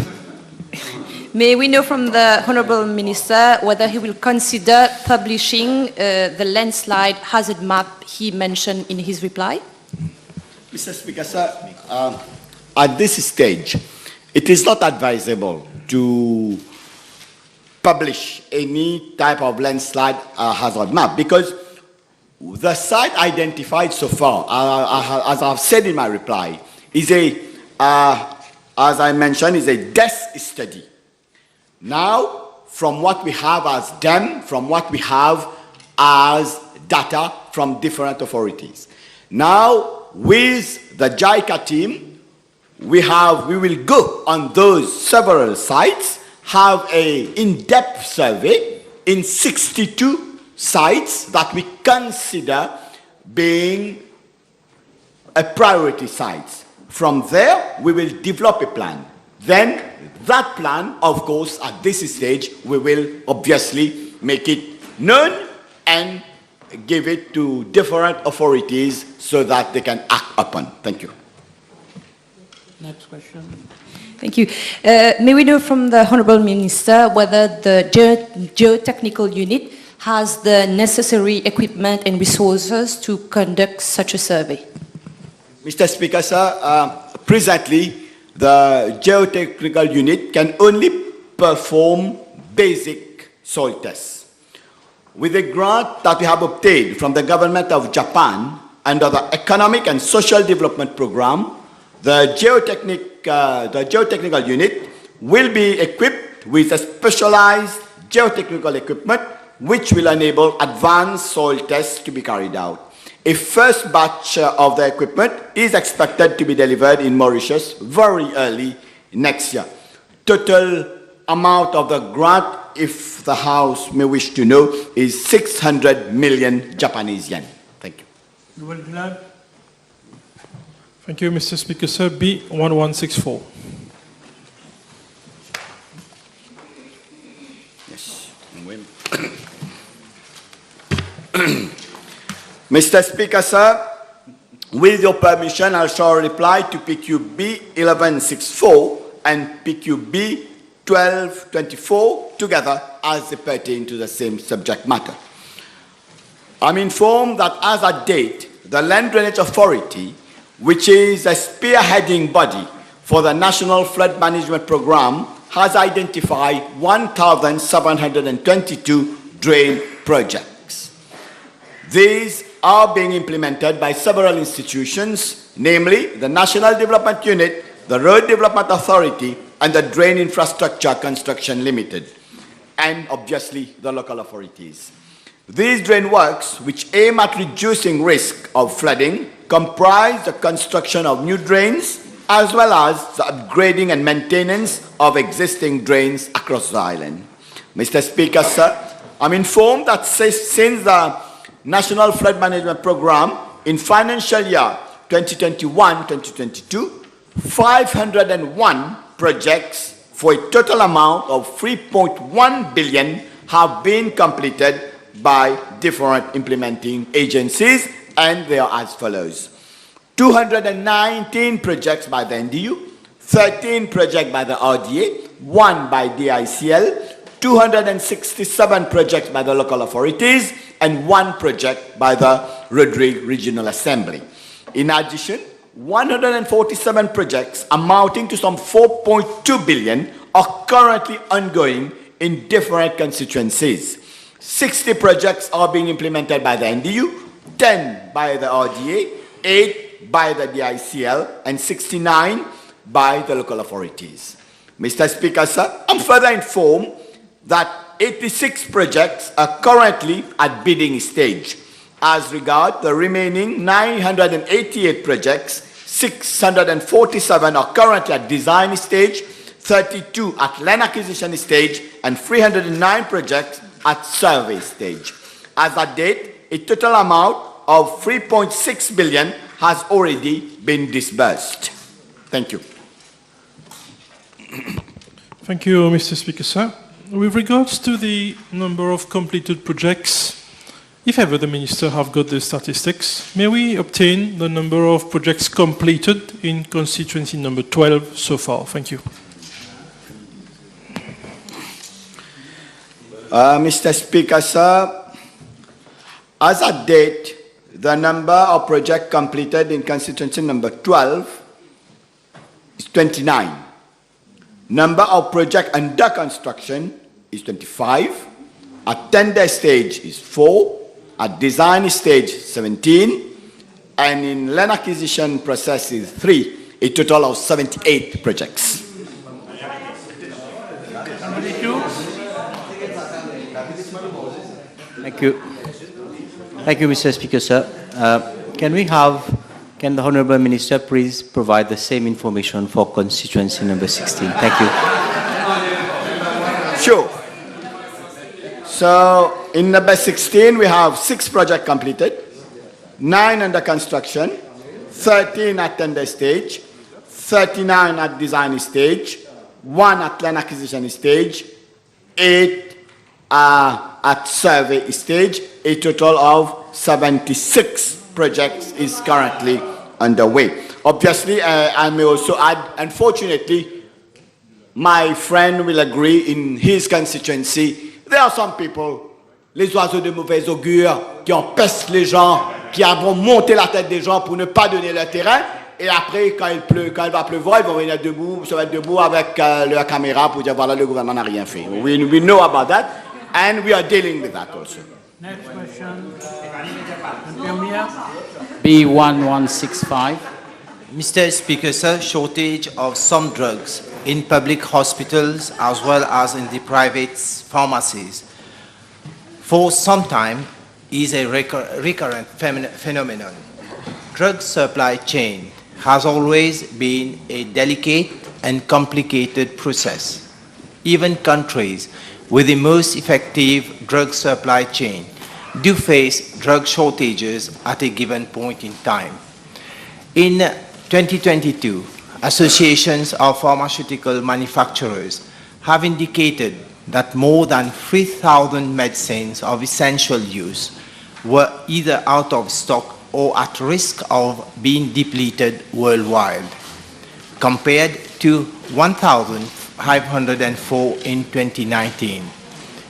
May we know from the Honourable Minister whether he will consider publishing the landslide hazard map he mentioned in his reply?
Mr. Speaker, sir, at this stage, it is not advisable to publish any type of landslide hazard map because the site identified so far, as I've said in my reply, is as I mentioned, is a desk study. Now, from what we have as DEM, from what we have as data from different authorities. Now, with the JICA team, we will go on those several sites, have an in-depth survey in 62 sites that we consider being a priority sites. From there, we will develop a plan. Then, that plan, of course, at this stage, we will obviously make it known and give it to different authorities so that they can act upon. Thank you.
Next question.
Thank you. May we know from the Honourable Minister whether the geotechnical unit has the necessary equipment and resources to conduct such a survey?
Mr. Speaker, sir, presently the geotechnical unit can only perform basic soil tests. With a grant that we have obtained from the government of Japan under the Economic and Social Development Program, the geotechnical unit will be equipped with a specialized geotechnical equipment which will enable advanced soil tests to be carried out. A first batch of the equipment is expected to be delivered in Mauritius very early next year. Total amount of the grant, if the House may wish to know, is 600 million Japanese yen. Thank you.
Thank you, Mr. Speaker, sir. B1164.
Yes. Mr. Speaker, sir, with your permission, I shall reply to PQB 1164 and PQB 1224 together as they pertain to the same subject matter. I'm informed that as at date, the Land Drainage Authority, which is a spearheading body for the National Flood Management Program, has identified 1,722 drain projects. These are being implemented by several institutions, namely the National Development Unit, the Road Development Authority, and the Drain Infrastructure Construction Limited, and obviously the local authorities. These drain works, which aim at reducing risk of flooding, comprise the construction of new drains, as well as the upgrading and maintenance of existing drains across the island. Mr. Speaker, sir, I'm informed that since the National Flood Management Program in financial year 2021-2022, 501 projects for a total amount of 3.1 billion have been completed by different implementing agencies, and they are as follows. 219 projects by the NDU, 13 projects by the RDA, 1 by DICL, 267 projects by the local authorities, and 1 project by the Rodrigue Regional Assembly. In addition, 147 projects amounting to some 4.2 billion are currently ongoing in different constituencies. 60 projects are being implemented by the NDU, 10 by the RDA, 8 by the DICL, and 69 by the local authorities. Mr. Speaker, sir, I'm further informed that 86 projects are currently at bidding stage. As regard the remaining 988 projects, 647 are currently at design stage, 32 at land acquisition stage, and 309 projects at survey stage. As at date, a total amount of 3.6 billion has already been disbursed. Thank you.
Thank you, Mr. Speaker, sir. With regards to the number of completed projects, if ever the Minister have got the statistics, may we obtain the number of projects completed in constituency number 12 so far? Thank you.
Mr. Speaker, sir, as at date, the number of projects completed in constituency number 12 is 29. Number of projects under construction is 25. At tender stage is 4. At design stage 17. And in land acquisition process is 3. A total of 78 projects.
Thank you. Thank you, Mr. Speaker, sir. Can the Honourable Minister please provide the same information for constituency number 16? Thank you.
Sure. So, in number 16, we have 6 projects completed, 9 under construction, 13 at tender stage, 39 at design stage, 1 at land acquisition stage, 8 at survey stage. A total of 76 projects is currently underway. Obviously, I may also add, unfortunately, my friend will agree, in his constituency, there are some people, les oiseaux de mauvais augure, qui empêchent les gens qui vont monter la tête des gens pour ne pas donner le terrain. Et après, quand il va pleuvoir, ils vont venir debout, se mettre debout avec leur caméra pour dire voilà, le gouvernement n'a rien fait. We know about that, and we are dealing with that also.
Next question.
B1165. Mr. Speaker, sir, shortage of some drugs in public hospitals as well as in the private pharmacies for some time is a recurrent phenomenon. Drug supply chain has always been a delicate and complicated process. Even countries with the most effective drug supply chain do face drug shortages at a given point in time. In 2022, associations of pharmaceutical manufacturers have indicated that more than 3,000 medicines of essential use were either out of stock or at risk of being depleted worldwide, compared to 1,504 in 2019.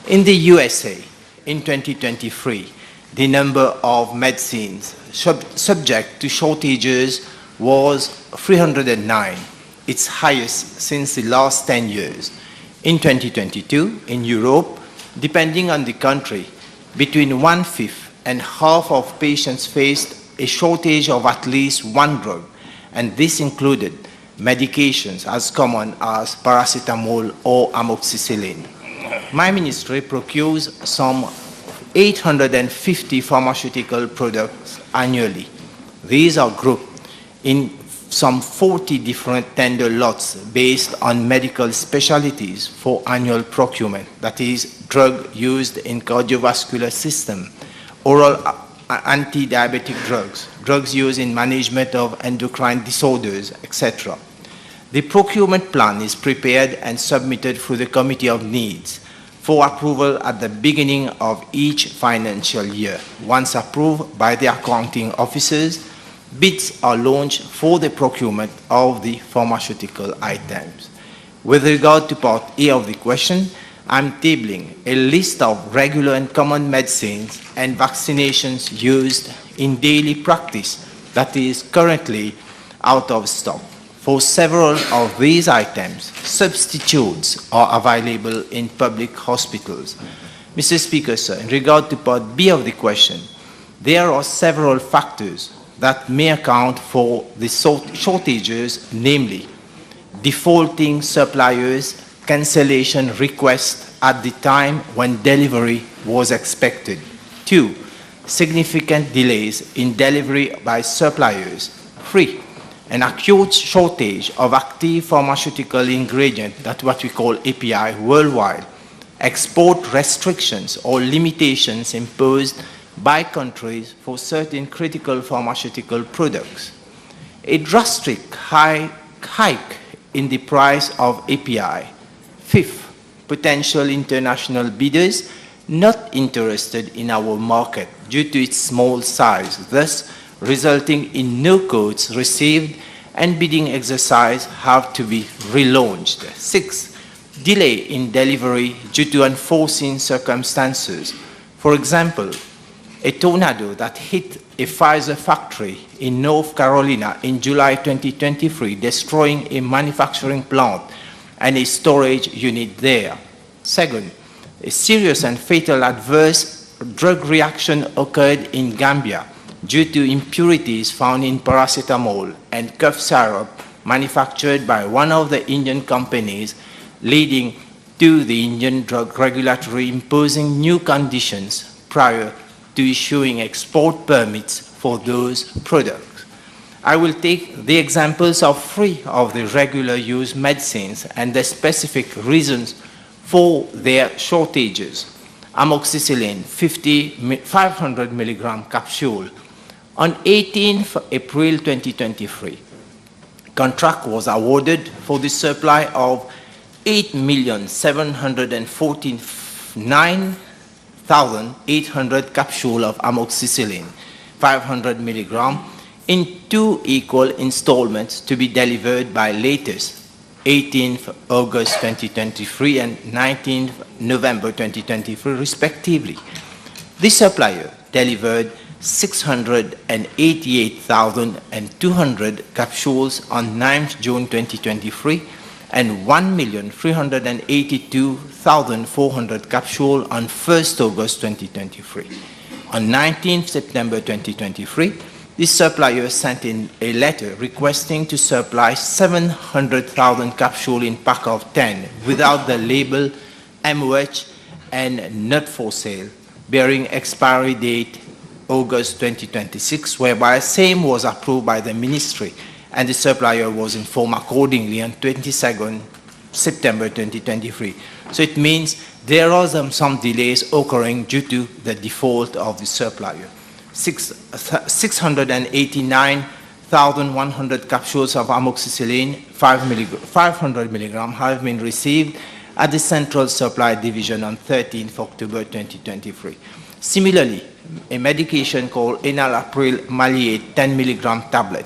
In the USA, in 2023, the number of medicines subject to shortages was 309, its highest since the last 10 years. In 2022, in Europe, depending on the country, between 1/5 and half of patients faced a shortage of at least one drug, and this included medications as common as paracetamol or amoxicillin. My ministry procures some 850 pharmaceutical products annually. These are grouped in some 40 different tender lots based on medical specialties for annual procurement, that is, drug used in cardiovascular system, oral anti-diabetic drugs, drugs used in management of endocrine disorders, etc. The procurement plan is prepared and submitted through the Committee of Needs for approval at the beginning of each financial year. Once approved by the accounting officers, bids are launched for the procurement of the pharmaceutical items. With regard to Part A of the question, I'm tabling a list of regular and common medicines and vaccinations used in daily practice that is currently out of stock. For several of these items, substitutes are available in public hospitals. Mr. Speaker, sir, in regard to Part B of the question, there are several factors that may account for the shortages, namely defaulting suppliers, cancellation requests at the time when delivery was expected. 2, significant delays in delivery by suppliers. 3, an acute shortage of active pharmaceutical ingredient, that's what we call API, worldwide. Export restrictions or limitations imposed by countries for certain critical pharmaceutical products. A drastic hike in the price of API. 5th, potential international bidders not interested in our market due to its small size, thus resulting in no quotes received and bidding exercise have to be relaunched. 6th, delay in delivery due to unforeseen circumstances. For example, a tornado that hit a Pfizer factory in North Carolina in July 2023, destroying a manufacturing plant and a storage unit there. 2nd, a serious and fatal adverse drug reaction occurred in Gambia due to impurities found in paracetamol and cough syrup manufactured by one of the Indian companies, leading to the Indian drug regulatory imposing new conditions prior to issuing export permits for those products. I will take the examples of 3 of the regular use medicines and the specific reasons for their shortages. Amoxicillin, 500 milligram capsule. On 18th April 2023, contract was awarded for the supply of 8,749,800 capsules of amoxicillin, 500 milligram, in 2 equal installments to be delivered by latest 18th August 2023 and 19th November 2023, respectively. The supplier delivered 688,200 capsules on 9th June 2023 and 1,382,400 capsules on 1st August 2023. On 19th September 2023, this supplier sent in a letter requesting to supply 700,000 capsules in pack of 10 without the label MOH and not for sale, bearing expiry date August 2026, whereby same was approved by the ministry and the supplier was informed accordingly on 22nd September 2023. So it means there are some delays occurring due to the default of the supplier. 689,100 capsules of amoxicillin 500 milligram have been received at the Central Supply Division on 13th October 2023. Similarly, a medication called enalapril maleate 10 milligram tablet.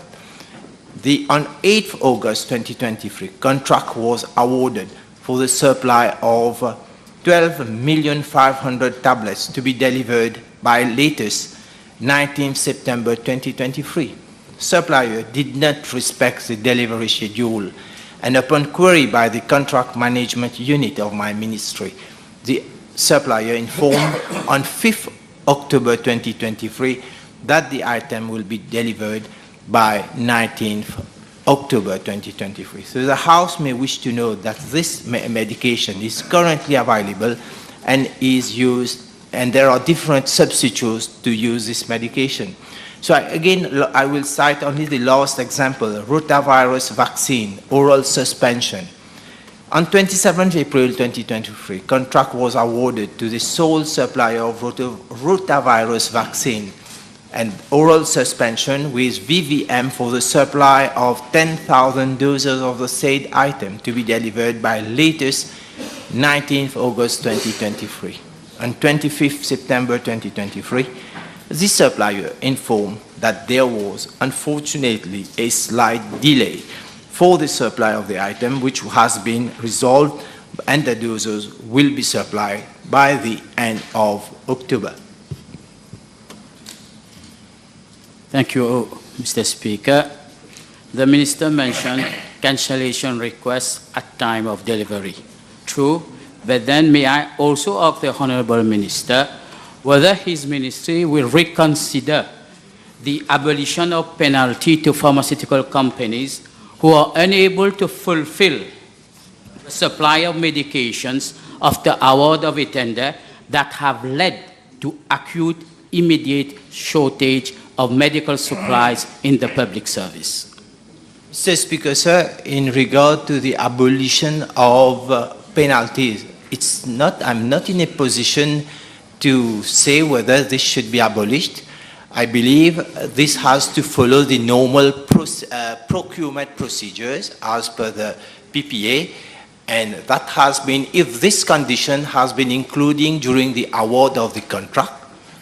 On 8th August 2023, contract was awarded for the supply of 12,500,000 tablets to be delivered by latest 19th September 2023. Supplier did not respect the delivery schedule, and upon query by the contract management unit of my ministry, the supplier informed on 5th October 2023 that the item will be delivered by 19th October 2023. So the House may wish to know that this medication is currently available and is used, and there are different substitutes to use this medication. So I will cite only the last example, rotavirus vaccine, oral suspension. On 27th April 2023, contract was awarded to the sole supplier of rotavirus vaccine and oral suspension with VVM for the supply of 10,000 doses of the said item to be delivered by latest 19th August 2023. On 25th September 2023, the supplier informed that there was unfortunately a slight delay for the supply of the item, which has been resolved, and the doses will be supplied by the end of October.
Thank you, Mr. Speaker. The Minister mentioned cancellation requests at time of delivery. True, but then may I also ask the Honourable Minister whether his ministry will reconsider the abolition of penalty to pharmaceutical companies who are unable to fulfill the supply of medications after award of a tender that have led to acute, immediate shortage of medical supplies in the public service.
Mr. Speaker, sir, in regard to the abolition of penalties, I'm not in a position to say whether this should be abolished. I believe this has to follow the normal procurement procedures as per the PPA, and that has been, if this condition has been including during the award of the contract,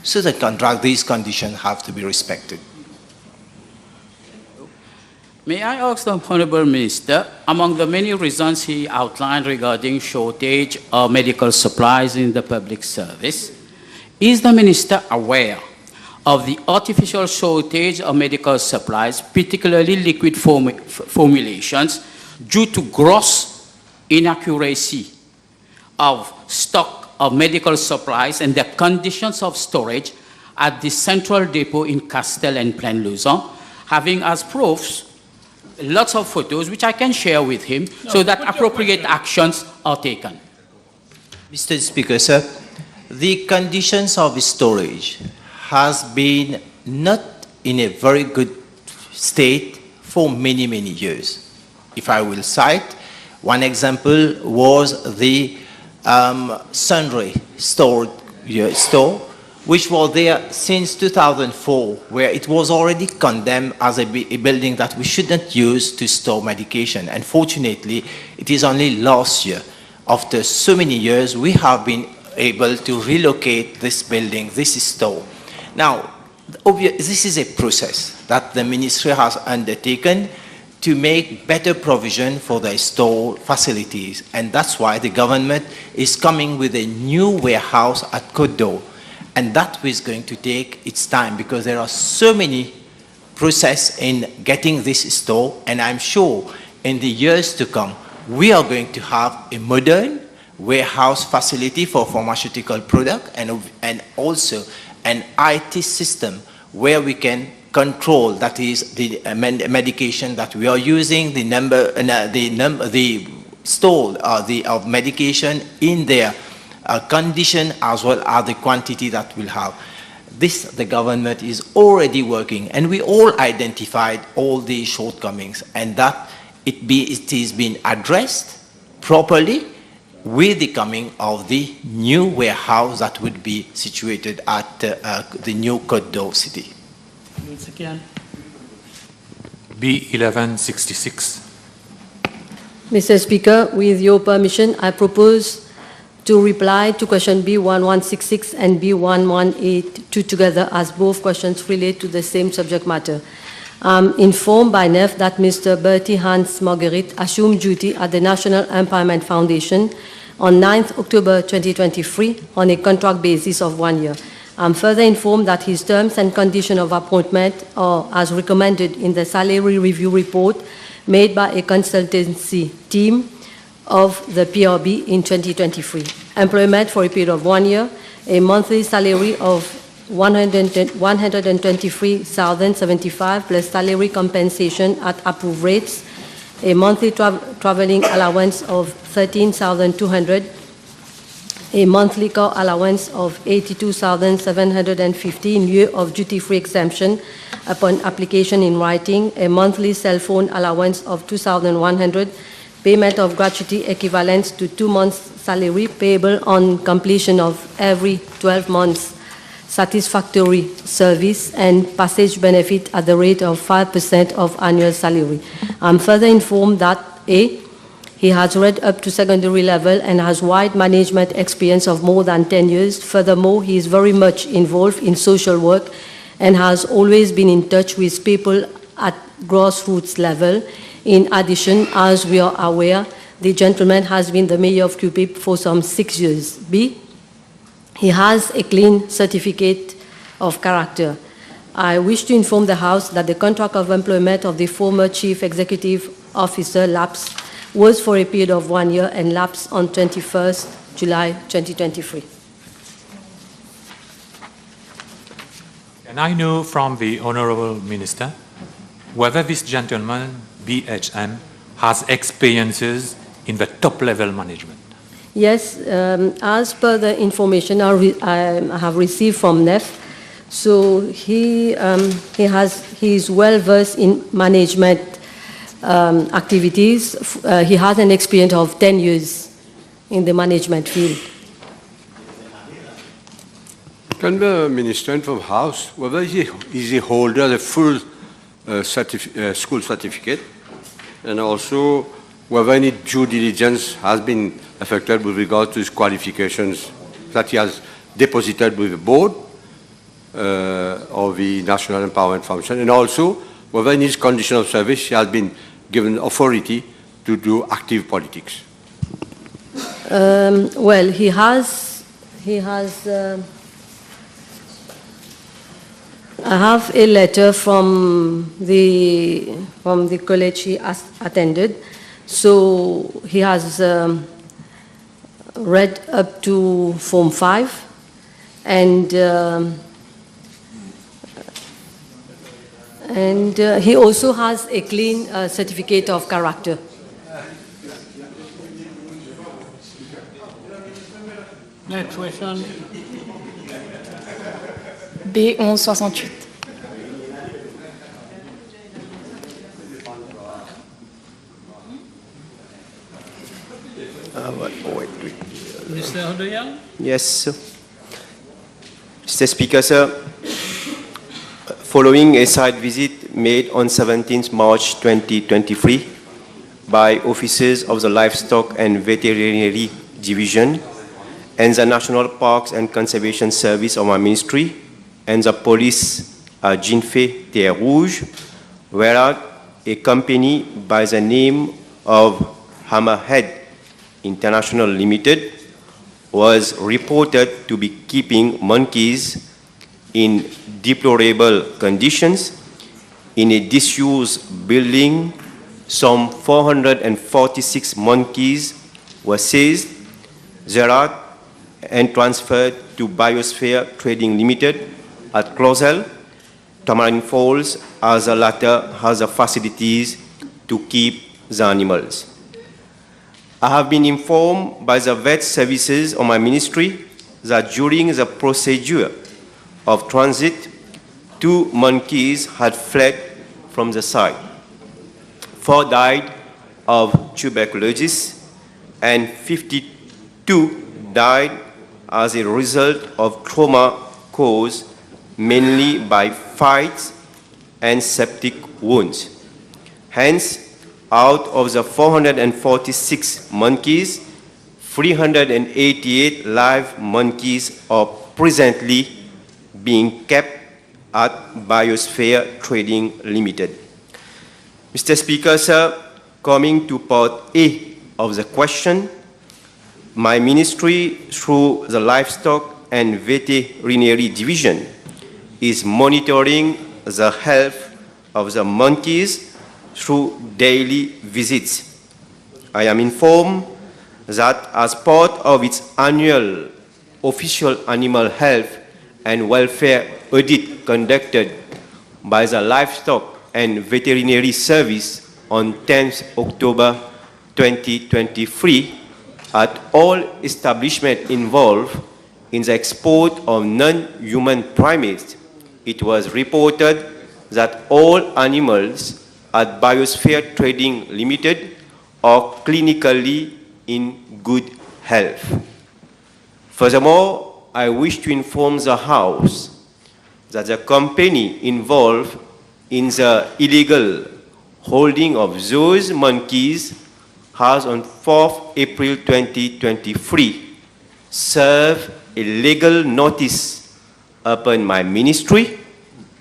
so the contract, these conditions have to be respected.
May I ask the Honourable Minister, among the many reasons he outlined regarding shortage of medical supplies in the public service, is the Minister aware of the artificial shortage of medical supplies, particularly liquid formulations, due to gross inaccuracy of stock of medical supplies and the conditions of storage at the central depot in Castel and Plaine-Luzon, having as proofs lots of photos which I can share with him so that appropriate actions are taken.
Mr. Speaker, sir, the conditions of storage has been not in a very good state for many, many years. If I will cite, one example was the Sundry store, which was there since 2004, where it was already condemned as a building that we shouldn't use to store medication. Unfortunately, it is only last year, after so many years, we have been able to relocate this building, this store. Now, this is a process that the ministry has undertaken to make better provision for the store facilities, and that's why the government is coming with a new warehouse at Côte d'Or. And that is going to take its time because there are so many processes in getting this store, and I'm sure in the years to come, we are going to have a modern warehouse facility for pharmaceutical product and also an IT system where we can control, that is the medication that we are using, the store of medication in their condition as well as the quantity that we'll have. This, the government is already working, and we all identified all the shortcomings, and that it is being addressed properly with the coming of the new warehouse that would be situated at the new Côte d'Or city.
B1166.
Mr. Speaker, with your permission, I propose to reply to question B1166 and B1182 together, as both questions relate to the same subject matter. I'm informed by NEF that Mr. Bertie Hans Marguerite assumed duty at the National Empowerment Foundation on 9th October 2023 on a contract basis of 1 year. I'm further informed that his terms and conditions of appointment are as recommended in the salary review report made by a consultancy team of the PRB in 2023. Employment for a period of 1 year, a monthly salary of 123,075 plus salary compensation at approved rates, a monthly traveling allowance of 13,200, a monthly car allowance of 82,750 in lieu of duty-free exemption upon application in writing, a monthly cell phone allowance of 2,100, payment of gratuity equivalent to 2 months' salary payable on completion of every 12 months satisfactory service, and passage benefit at the rate of 5% of annual salary. I'm further informed that A, he has read up to secondary level and has wide management experience of more than 10 years. Furthermore, he is very much involved in social work and has always been in touch with people at grassroots level. In addition, as we are aware, the gentleman has been the mayor of QPIP for some 6 years. B, he has a clean certificate of character. I wish to inform the House that the contract of employment of the former Chief Executive Officer lapsed was for a period of 1 year and lapsed on 21st July 2023.
Can I know from the Honourable Minister whether this gentleman, BHM, has experiences in the top-level management?
Yes, as per the information I have received from NEF, so he is well versed in management activities. He has an experience of 10 years in the management field.
Can the Minister from House, whether is he holder of the full school certificate, and also whether any due diligence has been affected with regard to his qualifications that he has deposited with the board of the National Empowerment Foundation, and also whether in his condition of service he has been given authority to do active politics.
Well, he has. I have a letter from the college he has attended. So he has read up to Form 5, and he also has a clean certificate of character.
Next question.
B1168.
Mr. Odoyan?
Yes, sir. Mr. Speaker, sir, following a site visit made on 17th March 2023 by officers of the Livestock and Veterinary Division and the National Parks and Conservation Service of my ministry and the police Jinfe Terre Rouge, whereas a company by the name of Hammerhead International Limited was reported said to be keeping monkeys in deplorable conditions in a disused building. Some 446 monkeys were seized, zeroed, and transferred to Biosphere Trading Limited at Clausel, Tamarind Falls, as the latter has the facilities to keep the animals. I have been informed by the vet services of my ministry that during the procedure of transit, 2 monkeys had fled from the site. 4 died of tuberculosis and 52 died as a result of trauma caused mainly by fights and septic wounds. Hence, out of the 446 monkeys, 388 live monkeys are presently being kept at Biosphere Trading Limited. Mr. Speaker, sir, coming to part A of the question, my ministry, through the Livestock and Veterinary Division, is monitoring the health of the monkeys through daily visits. I am informed that as part of its annual official animal health and welfare audit conducted by the Livestock and Veterinary Service on 10th October 2023, at all establishments involved in the export of non-human primates, it was reported that all animals at Biosphere Trading Limited are clinically in good health. Furthermore, I wish to inform the House that the company involved in the illegal holding of those monkeys has on 4th April 2023 served a legal notice upon my ministry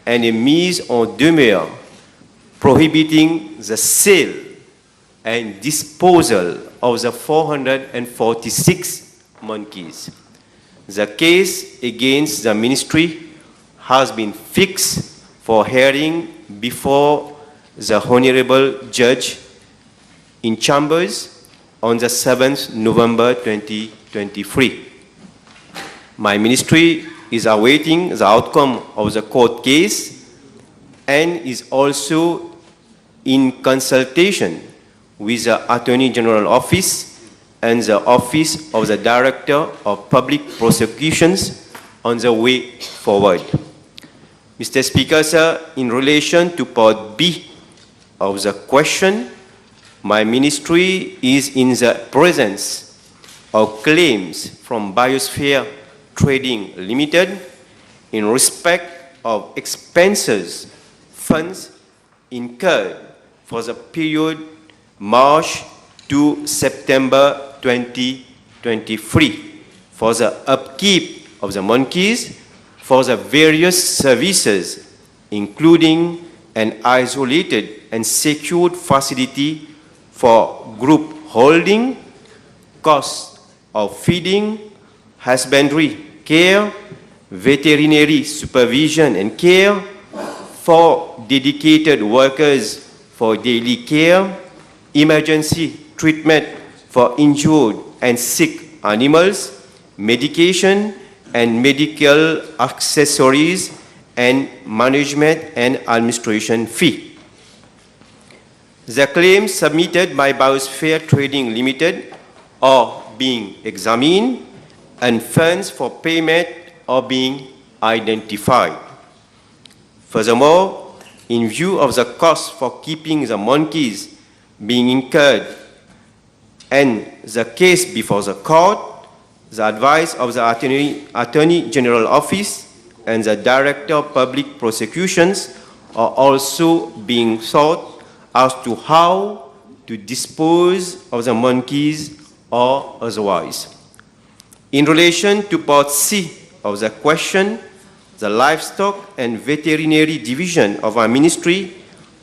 and a mise en demeure prohibiting the sale and disposal of the 446 monkeys. The case against the ministry has been fixed for hearing before the Honorable Judge in Chambers on the 7th November 2023. My ministry is awaiting the outcome of the court case and is also in consultation with the Attorney General Office and the Office of the Director of Public Prosecutions on the way forward. Mr. Speaker, sir, in relation to part B of the question, my ministry is in the presence of claims from Biosphere Trading Limited in respect of expenses, funds incurred for the period March to September 2023 for the upkeep of the monkeys for the various services, including an isolated and secured facility for group holding, costs of feeding, husbandry care, veterinary supervision and care, for dedicated workers for daily care, emergency treatment for injured and sick animals, medication and medical accessories, and management and administration fee. The claims submitted by Biosphere Trading Limited are being examined and funds for payment are being identified. Furthermore, in view of the cost for keeping the monkeys being incurred and the case before the court, the advice of the Attorney General Office and the Director of Public Prosecutions are also being sought as to how to dispose of the monkeys or otherwise. In relation to part C of the question, the Livestock and Veterinary Division of our ministry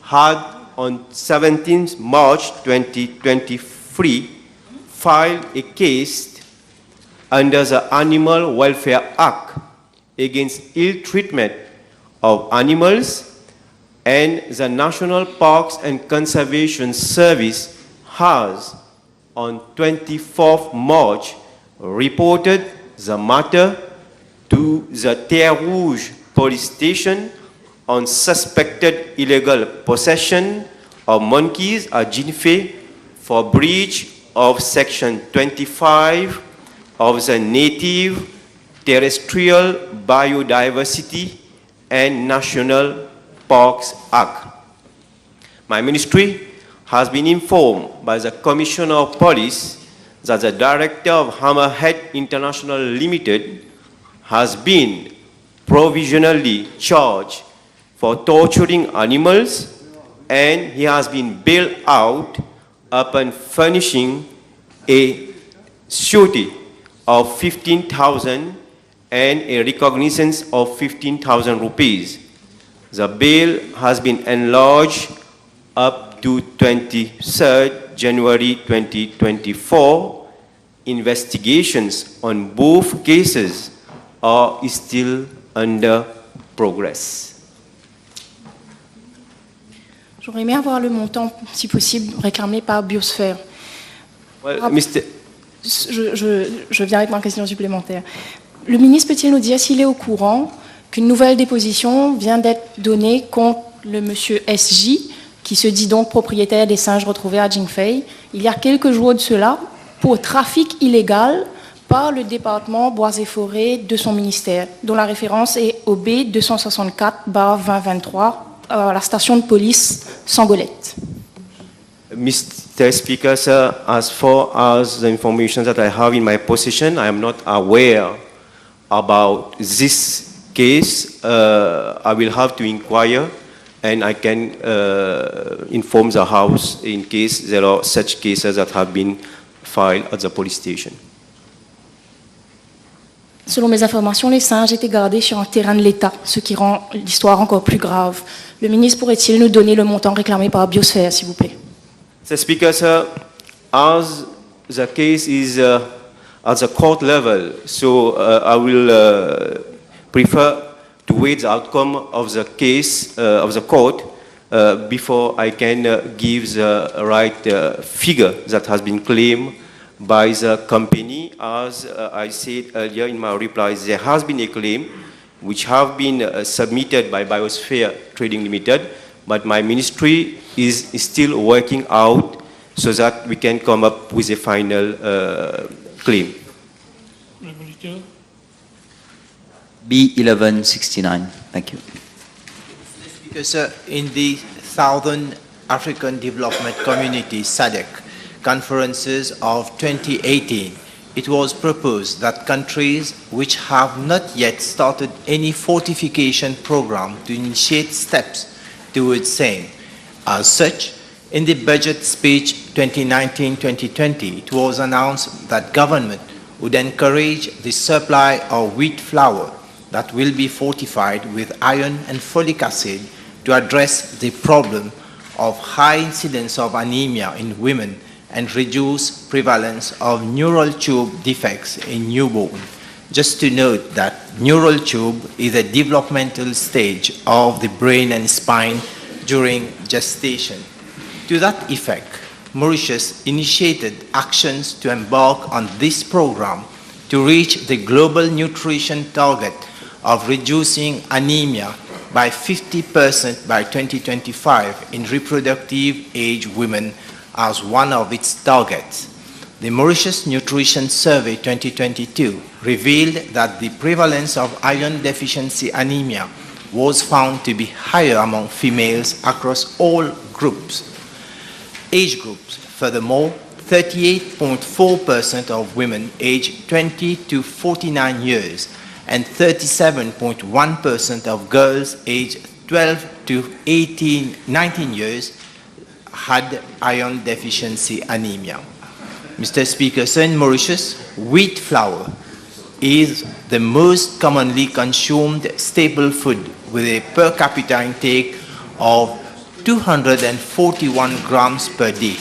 had on 17th March 2023 filed a case under the Animal Welfare Act against ill treatment of animals, and the National Parks and Conservation Service has, on 24th March, reported the matter to the Terre Rouge police station on suspected illegal possession of monkeys at Jinfei for breach of Section 25 of the Native Terrestrial Biodiversity and National Parks Act. My ministry has been informed by the Commissioner of Police that the Director of Hammerhead International Limited has been provisionally charged for torturing animals, and he has been bailed out upon furnishing a surety of 15,000 and a recognizance of 15,000 rupees. The bail has been enlarged up to 23rd January 2024. Investigations on both cases are still under progress.
J'aurais aimé avoir le montant, si possible, réclamé par Biosphère.
Well,
Je viens avec ma question supplémentaire. Le ministre peut-il nous dire s'il est au courant qu'une nouvelle déposition vient d'être donnée contre le monsieur SJ, qui se dit donc propriétaire des singes retrouvés à Jinfei, il y a quelques jours de cela, pour trafic illégal par le département Bois et Forêts de son ministère, dont la référence est OB 264/2023 à la station de police Sangolette.
Mr. Speaker, sir, as far as the information that I have in my possession, I am not aware about this case. I will have to inquire, and I can inform the House in case there are such cases that have been filed at the police station.
Selon mes informations, les singes étaient gardés sur un terrain de l'État, ce qui rend l'histoire encore plus grave. Le ministre pourrait-il nous donner le montant réclamé par Biosphère, s'il vous plaît?
Mr. Speaker, sir, as the case is at the court level, so I will prefer to wait the outcome of the case of the court before I can give the right figure that has been claimed by the company. As I said earlier in my replies, there has been a claim which have been submitted by Biosphere Trading Limited, but my ministry is still working out so that we can come up with a final claim.
B1169. Thank you.
Because in the Southern African Development Community SADC conferences of 2018, it was proposed that countries which have not yet started any fortification program to initiate steps towards same. As such, in the budget speech 2019-2020, it was announced that government would encourage the supply of wheat flour that will be fortified with iron and folic acid to address the problem of high incidence of anemia in women and reduce prevalence of neural tube defects in newborn. Just to note that neural tube is a developmental stage of the brain and spine during gestation. To that effect, Mauritius initiated actions to embark on this program to reach the global nutrition target of reducing anemia by 50% by 2025 in reproductive age women as one of its targets. The Mauritius Nutrition Survey 2022 revealed that the prevalence of iron deficiency anemia was found to be higher among females across all age groups. Furthermore, 38.4% of women aged 20 to 49 years and 37.1% of girls aged 12 to 19 years had iron deficiency anemia. Mr. Speaker, so in Mauritius, wheat flour is the most commonly consumed staple food with a per capita intake of 241 grams per day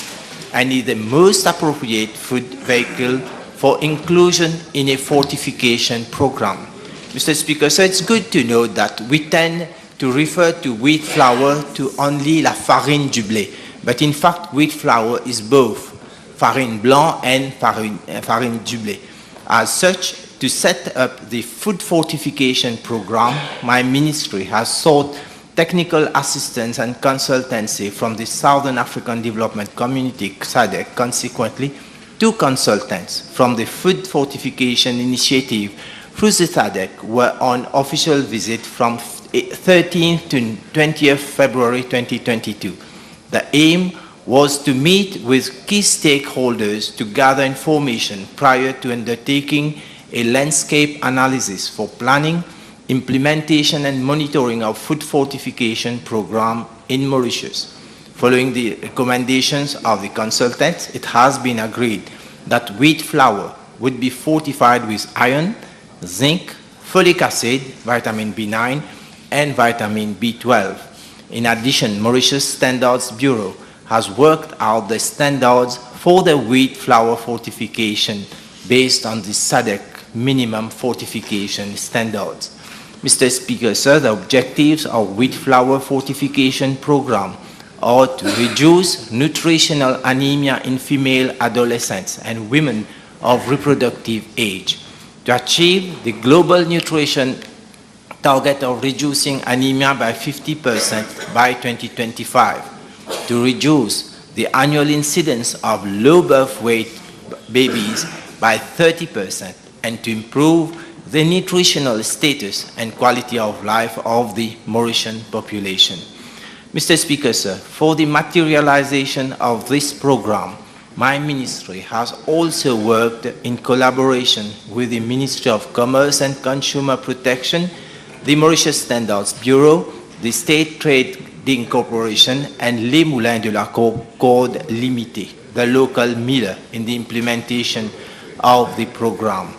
and is the most appropriate food vehicle for inclusion in a fortification program. Mr. Speaker, so it's good to know that we tend to refer to wheat flour to only la farine du blé, but in fact wheat flour is both farine blanc and farine du blé. As such, to set up the food fortification program, my ministry has sought technical assistance and consultancy from the Southern African Development Community, SADC. Consequently, 2 consultants from the Food Fortification Initiative through the SADC were on official visit from 13th to 20th February 2022. The aim was to meet with key stakeholders to gather information prior to undertaking a landscape analysis for planning, implementation and monitoring of food fortification program in Mauritius. Following the recommendations of the consultants, it has been agreed that wheat flour would be fortified with iron, zinc, folic acid, vitamin B9, and vitamin B12. In addition, Mauritius Standards Bureau has worked out the standards for the wheat flour fortification based on the SADC minimum fortification standards. Mr. Speaker, sir, the objectives of wheat flour fortification program are to reduce nutritional anemia in female adolescents and women of reproductive age, to achieve the global nutrition target of reducing anemia by 50% by 2025, to reduce the annual incidence of low birth weight babies by 30%, and to improve the nutritional status and quality of life of the Mauritian population. Mr. Speaker, sir, for the materialization of this program, my ministry has also worked in collaboration with the Ministry of Commerce and Consumer Protection, the Mauritius Standards Bureau, the State Trading Corporation, and Les Moulins de la Concorde Limité, the local miller, in the implementation of the program.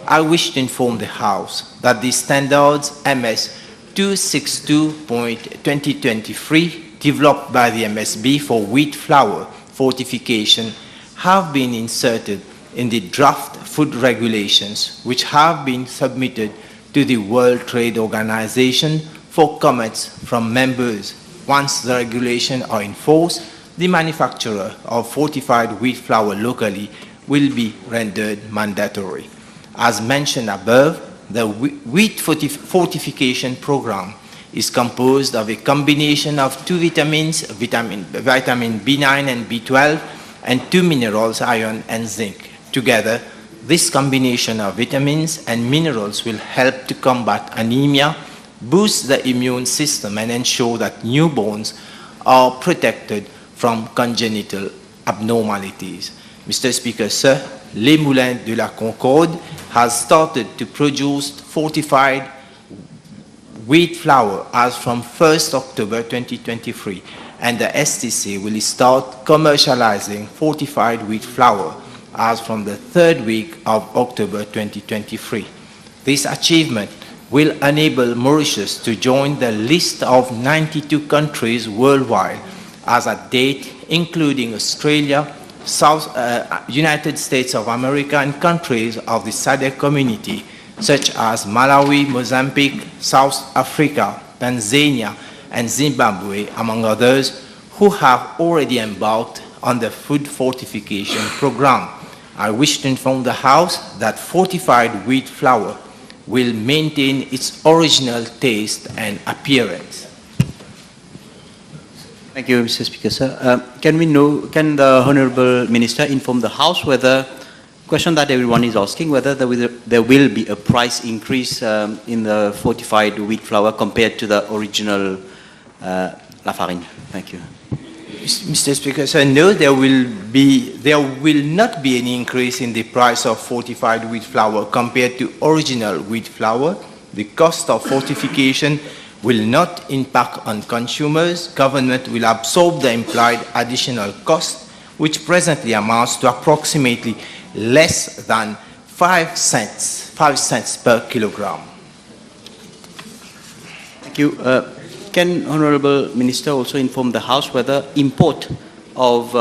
I wish to inform the House that the standards MS 262.2023 developed by the MSB for wheat flour fortification have been inserted in the draft food regulations, which have been submitted to the World Trade Organization for comments from members. Once the regulations are in force, the manufacturer of fortified wheat flour locally will be rendered mandatory. As mentioned above, the wheat fortification program is composed of a combination of 2 vitamins, vitamin B9 and B12, and 2 minerals, iron and zinc. Together, this combination of vitamins and minerals will help to combat anemia, boost the immune system, and ensure that newborns are protected from congenital abnormalities. Mr. Speaker, sir, Les Moulins de la Concorde has started to produce fortified wheat flour as from 1st October 2023, and the STC will start commercializing fortified wheat flour as from the 3rd week of October 2023. This achievement will enable Mauritius to join the list of 92 countries worldwide as at date, including Australia, United States of America, and countries of the SADC community, such as Malawi, Mozambique, South Africa, Tanzania, and Zimbabwe, among others, who have already embarked on the food fortification program. I wish to inform the House that fortified wheat flour will maintain its original taste and appearance.
Thank you, Mr. Speaker, sir. Can the Honourable Minister inform the House whether, question that everyone is asking, whether there will be a price increase in the fortified wheat flour compared to the original La Farine? Thank you.
Mr. Speaker, sir, no, there will not be any increase in the price of fortified wheat flour compared to original wheat flour. The cost of fortification will not impact on consumers. Government will absorb the implied additional cost, which presently amounts to approximately less than 5 cents per kilogram.
Thank you. Can Honourable Minister also inform the House whether import of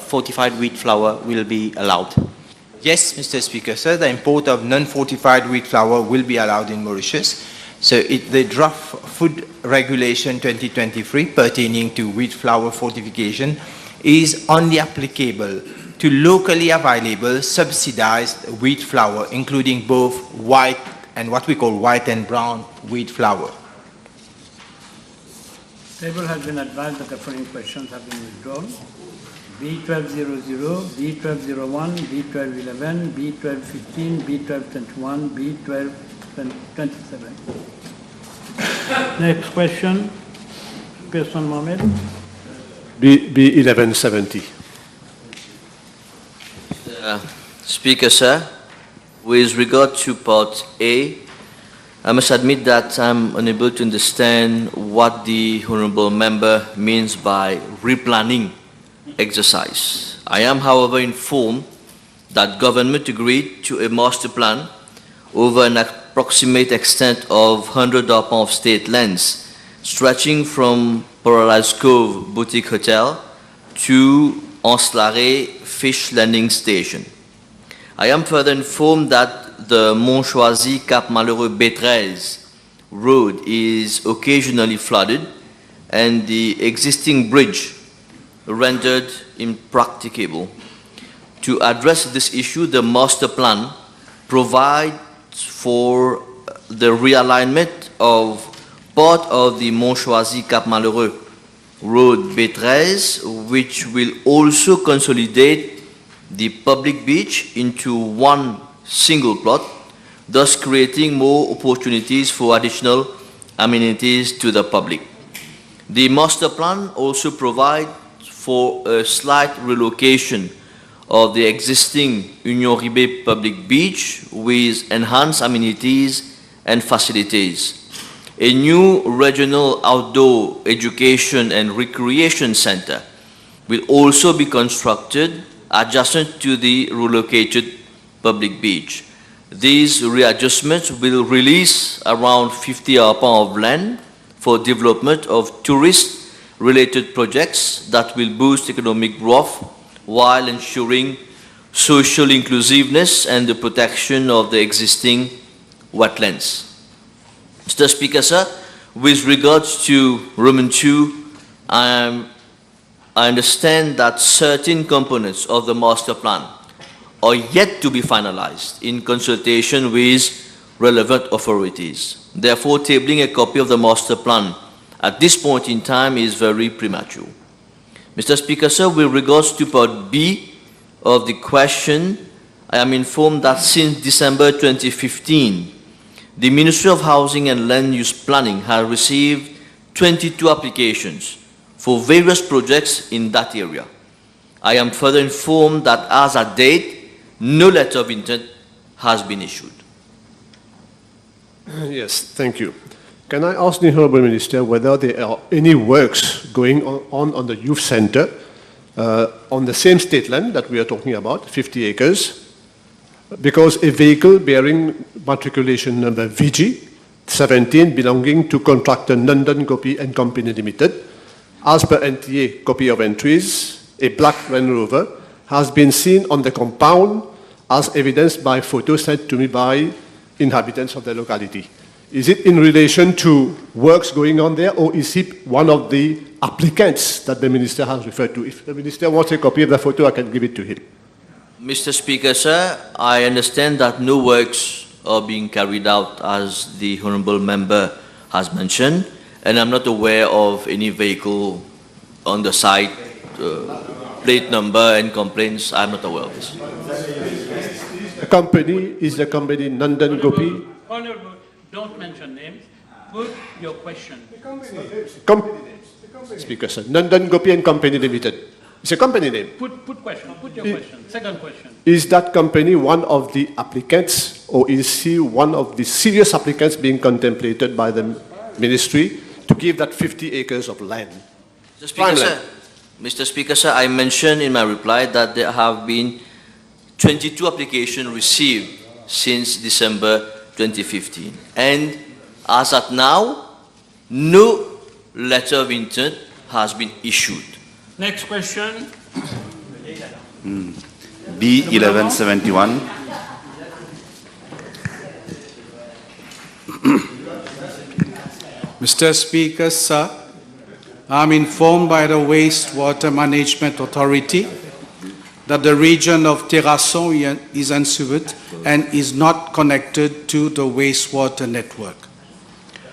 fortified wheat flour will be allowed?
Yes, Mr. Speaker, sir, the import of non-fortified wheat flour will be allowed in Mauritius. So the draft food regulation 2023 pertaining to wheat flour fortification is only applicable to locally available subsidized wheat flour, including both white and what we call white and brown wheat flour.
Table has been advised that the following questions have been withdrawn. B1200, B1201, B1211, B1215, B1221, B1227. Next question, Person Mohamed.
B1170.
Speaker, sir, with regard to part A, I must admit that I'm unable to understand what the honourable member means by replanning exercise. I am, however, informed that government agreed to a master plan over an approximate extent of 100 arpents of state lands, stretching from Paradise Cove Boutique Hotel to Anse-Larrey Fish Landing Station. I am further informed that the Montchoisy-Cap Malheureux B13 road is occasionally flooded and the existing bridge rendered impracticable. To address this issue, the master plan provides for the realignment of part of the Montchoisy-Cap Malheureux road B13, which will also consolidate the public beach into one single plot, thus creating more opportunities for additional amenities to the public. The master plan also provides for a slight relocation of the existing Union Ribé public beach with enhanced amenities and facilities. A new regional outdoor education and recreation center will also be constructed adjacent to the relocated public beach. These readjustments will release around 50 arpents of land for development of tourist-related projects that will boost economic growth while ensuring social inclusiveness and the protection of the existing wetlands. Mr. Speaker, sir, with regards to Roman II, I understand that certain components of the master plan are yet to be finalized in consultation with relevant authorities. Therefore, tabling a copy of the master plan at this point in time is very premature. Mr. Speaker, sir, with regards to part B of the question, I am informed that since December 2015, the Ministry of Housing and Land Use Planning has received 22 applications for various projects in that area. I am further informed that as at date, no letter of intent has been issued.
Yes, thank you. Can I ask the Honourable Minister whether there are any works going on the youth centre on the same state land that we are talking about, 50 acres, because a vehicle bearing matriculation number VG17 belonging to contractor Nandan Gopi and Company Limited, as per NTA copy of entries, a black Land Rover has been seen on the compound as evidenced by photos sent to me by inhabitants of the locality. Is it in relation to works going on there, or is he one of the applicants that the Minister has referred to? If the Minister wants a copy of the photo, I can give it to him.
Mr. Speaker, sir, I understand that no works are being carried out as the Honourable Member has mentioned, and I'm not aware of any vehicle on the site, plate number and complaints. I'm not aware of this.
The company is the company Nandan Gopi.
Honourable, don't mention names. Put your question.
Company names. Speaker, sir. Nandan Gopi and Company Limited. It's a company name.
Put question. Put your question. Second question.
Is that company one of the applicants, or is he one of the serious applicants being contemplated by the ministry to give that 50 acres of land?
Mr. Speaker, sir, I mentioned in my reply that there have been 22 applications received since December 2015. And as at now, no letter of intent has been issued.
Next question.
B1171.
Mr. Speaker, sir, I'm informed by the Wastewater Management Authority that the region of Terrasson is unsuited and is not connected to the wastewater network.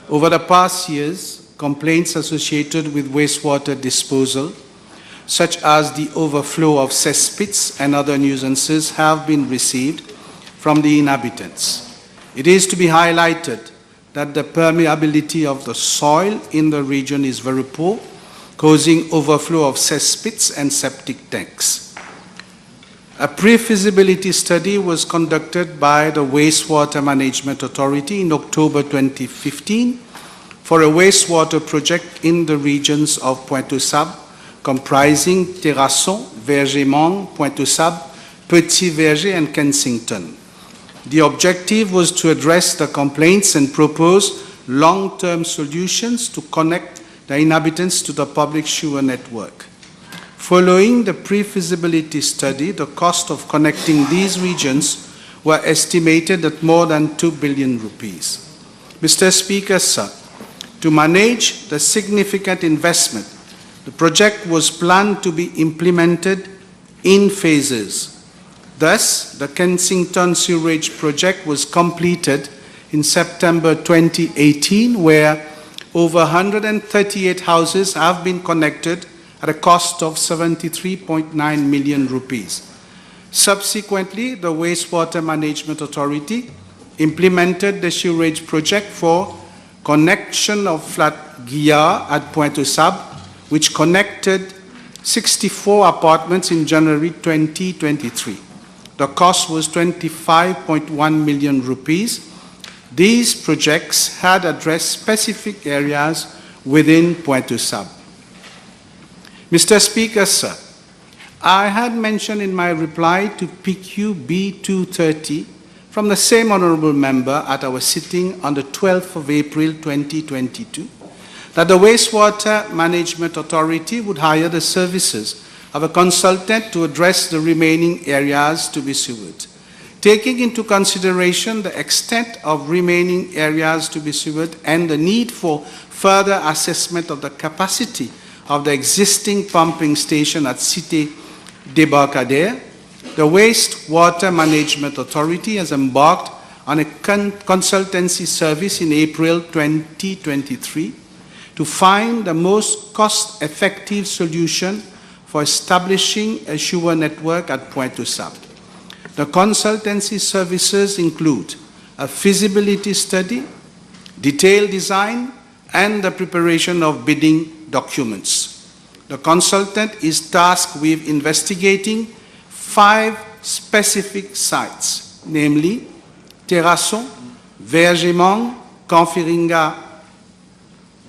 Over the past years, complaints associated with wastewater disposal, such as the overflow of cesspits and other nuisances, have been received from the inhabitants. It is to be highlighted that the permeability of the soil in the region is very poor, causing overflow of cesspits and septic tanks. A pre-feasibility study was conducted by the Wastewater Management Authority in October 2015 for a wastewater project in the regions of Pointe-aux-Sables, comprising Terrasson, Vergémangue, Pointe-aux-Sables, Petit-Verger, and Kensington. The objective was to address the complaints and propose long-term solutions to connect the inhabitants to the public sewer network. Following the pre-feasibility study, the cost of connecting these regions were estimated at more than 2 billion rupees. Mr. Speaker, sir, to manage the significant investment, the project was planned to be implemented in phases. Thus, the Kensington Sewerage Project was completed in September 2018, where over 138 houses have been connected at a cost of 73.9 million rupees. Subsequently, the Wastewater Management Authority implemented the sewerage project for connection of Flat Guillard at Pointe-aux-Sables, which connected 64 apartments in January 2023. The cost was 25.1 million rupees. These projects had addressed specific areas within Pointe-aux-Sables. Mr. Speaker, sir, I had mentioned in my reply to PQ B230 from the same honourable member at our sitting on the 12th of April 2022 that the Wastewater Management Authority would hire the services of a consultant to address the remaining areas to be sewered. Taking into consideration the extent of remaining areas to be sewered and the need for further assessment of the capacity of the existing pumping station at Cité Débarcadère, the Wastewater Management Authority has embarked on a consultancy service in April 2023 to find the most cost-effective solution for establishing a sewer network at Pointe-aux-Sables. The consultancy services include a feasibility study, detailed design, and the preparation of bidding documents. The consultant is tasked with investigating 5 specific sites, namely Terrasson, Vergémangue, Canfiringa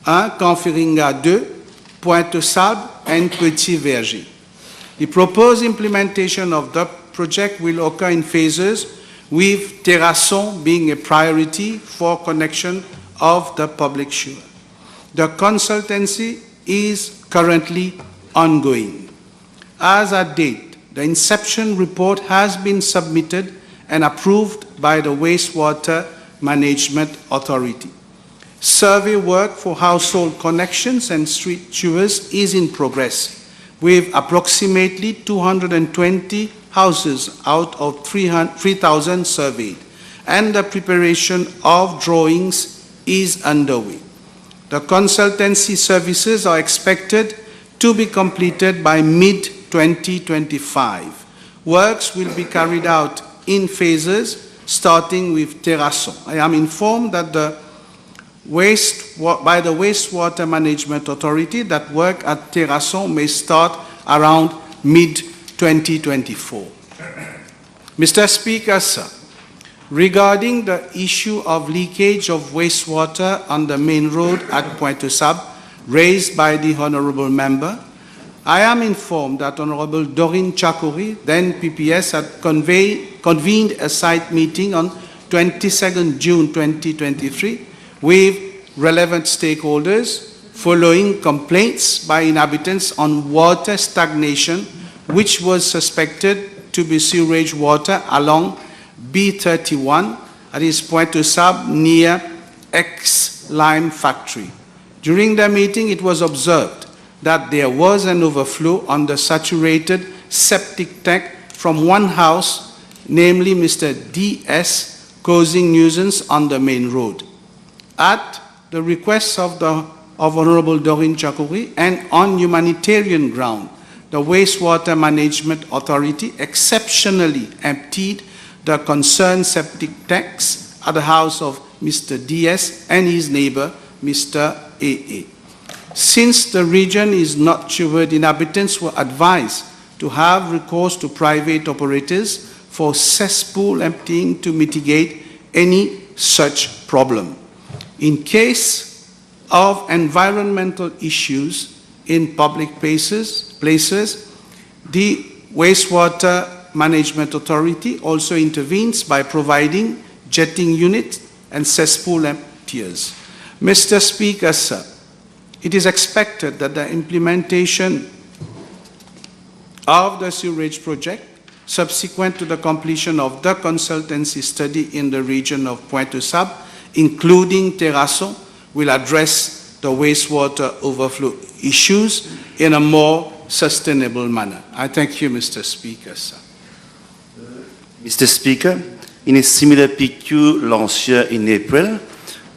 1, Canfiringa 2, Pointe-aux-Sables, and Petit-Verger. The proposed implementation of the project will occur in phases, with Terrasson being a priority for connection of the public sewer. The consultancy is currently ongoing. As at date, the inception report has been submitted and approved by the Wastewater Management Authority. Survey work for household connections and street sewers is in progress, with approximately 220 houses out of 3,000 surveyed, and the preparation of drawings is underway. The consultancy services are expected to be completed by mid-2025. Works will be carried out in phases, starting with Terrasson. I am informed that by the Wastewater Management Authority that work at Terrasson may start around mid-2024. Mr. Speaker, sir, regarding the issue of leakage of wastewater on the main road at Pointe-aux-Sables raised by the honourable member, I am informed that Honourable Doreen Chakoury, then PPS, had convened a site meeting on 22nd June 2023 with relevant stakeholders following complaints by inhabitants on water stagnation, which was suspected to be sewage water along B31, that is Pointe-aux-Sables, near X-Lime factory. During the meeting, it was observed that there was an overflow on the saturated septic tank from one house, namely Mr. D.S., causing nuisance on the main road. At the request of Honorable Doreen Chakouri and on humanitarian ground, the Wastewater Management Authority exceptionally emptied the concerned septic tanks at the house of Mr. D.S. and his neighbor, Mr. A.A. Since the region is not covered, inhabitants were advised to have recourse to private operators for cesspool emptying to mitigate any such problem. In case of environmental issues in public places, the Wastewater Management Authority also intervenes by providing jetting units and cesspool emptiers. Mr. Speaker, sir, it is expected that the implementation of the sewerage project, subsequent to the completion of the consultancy study in the region of Pointe-aux-Sables, including Terrasson, will address the wastewater overflow issues in a more sustainable manner. I thank you, Mr. Speaker, sir.
Mr. Speaker, in a similar PQ last year in April,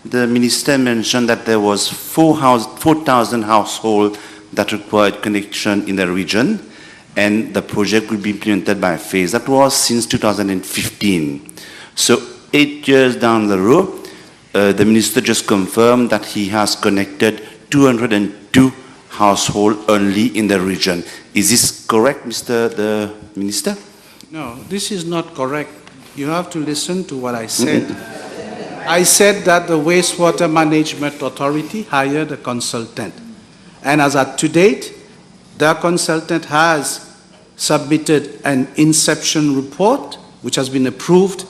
the Minister mentioned that there was 4,000 households that required connection in the region, and the project will be implemented by phase. That was since 2015. So 8 years down the road, the Minister just confirmed that he has connected 202 households only in the region. Is this correct, Mr. the Minister?
No, this is not correct. You have to listen to what I said. I said that the Wastewater Management Authority hired a consultant. And as at to date, the consultant has submitted an inception report, which has been approved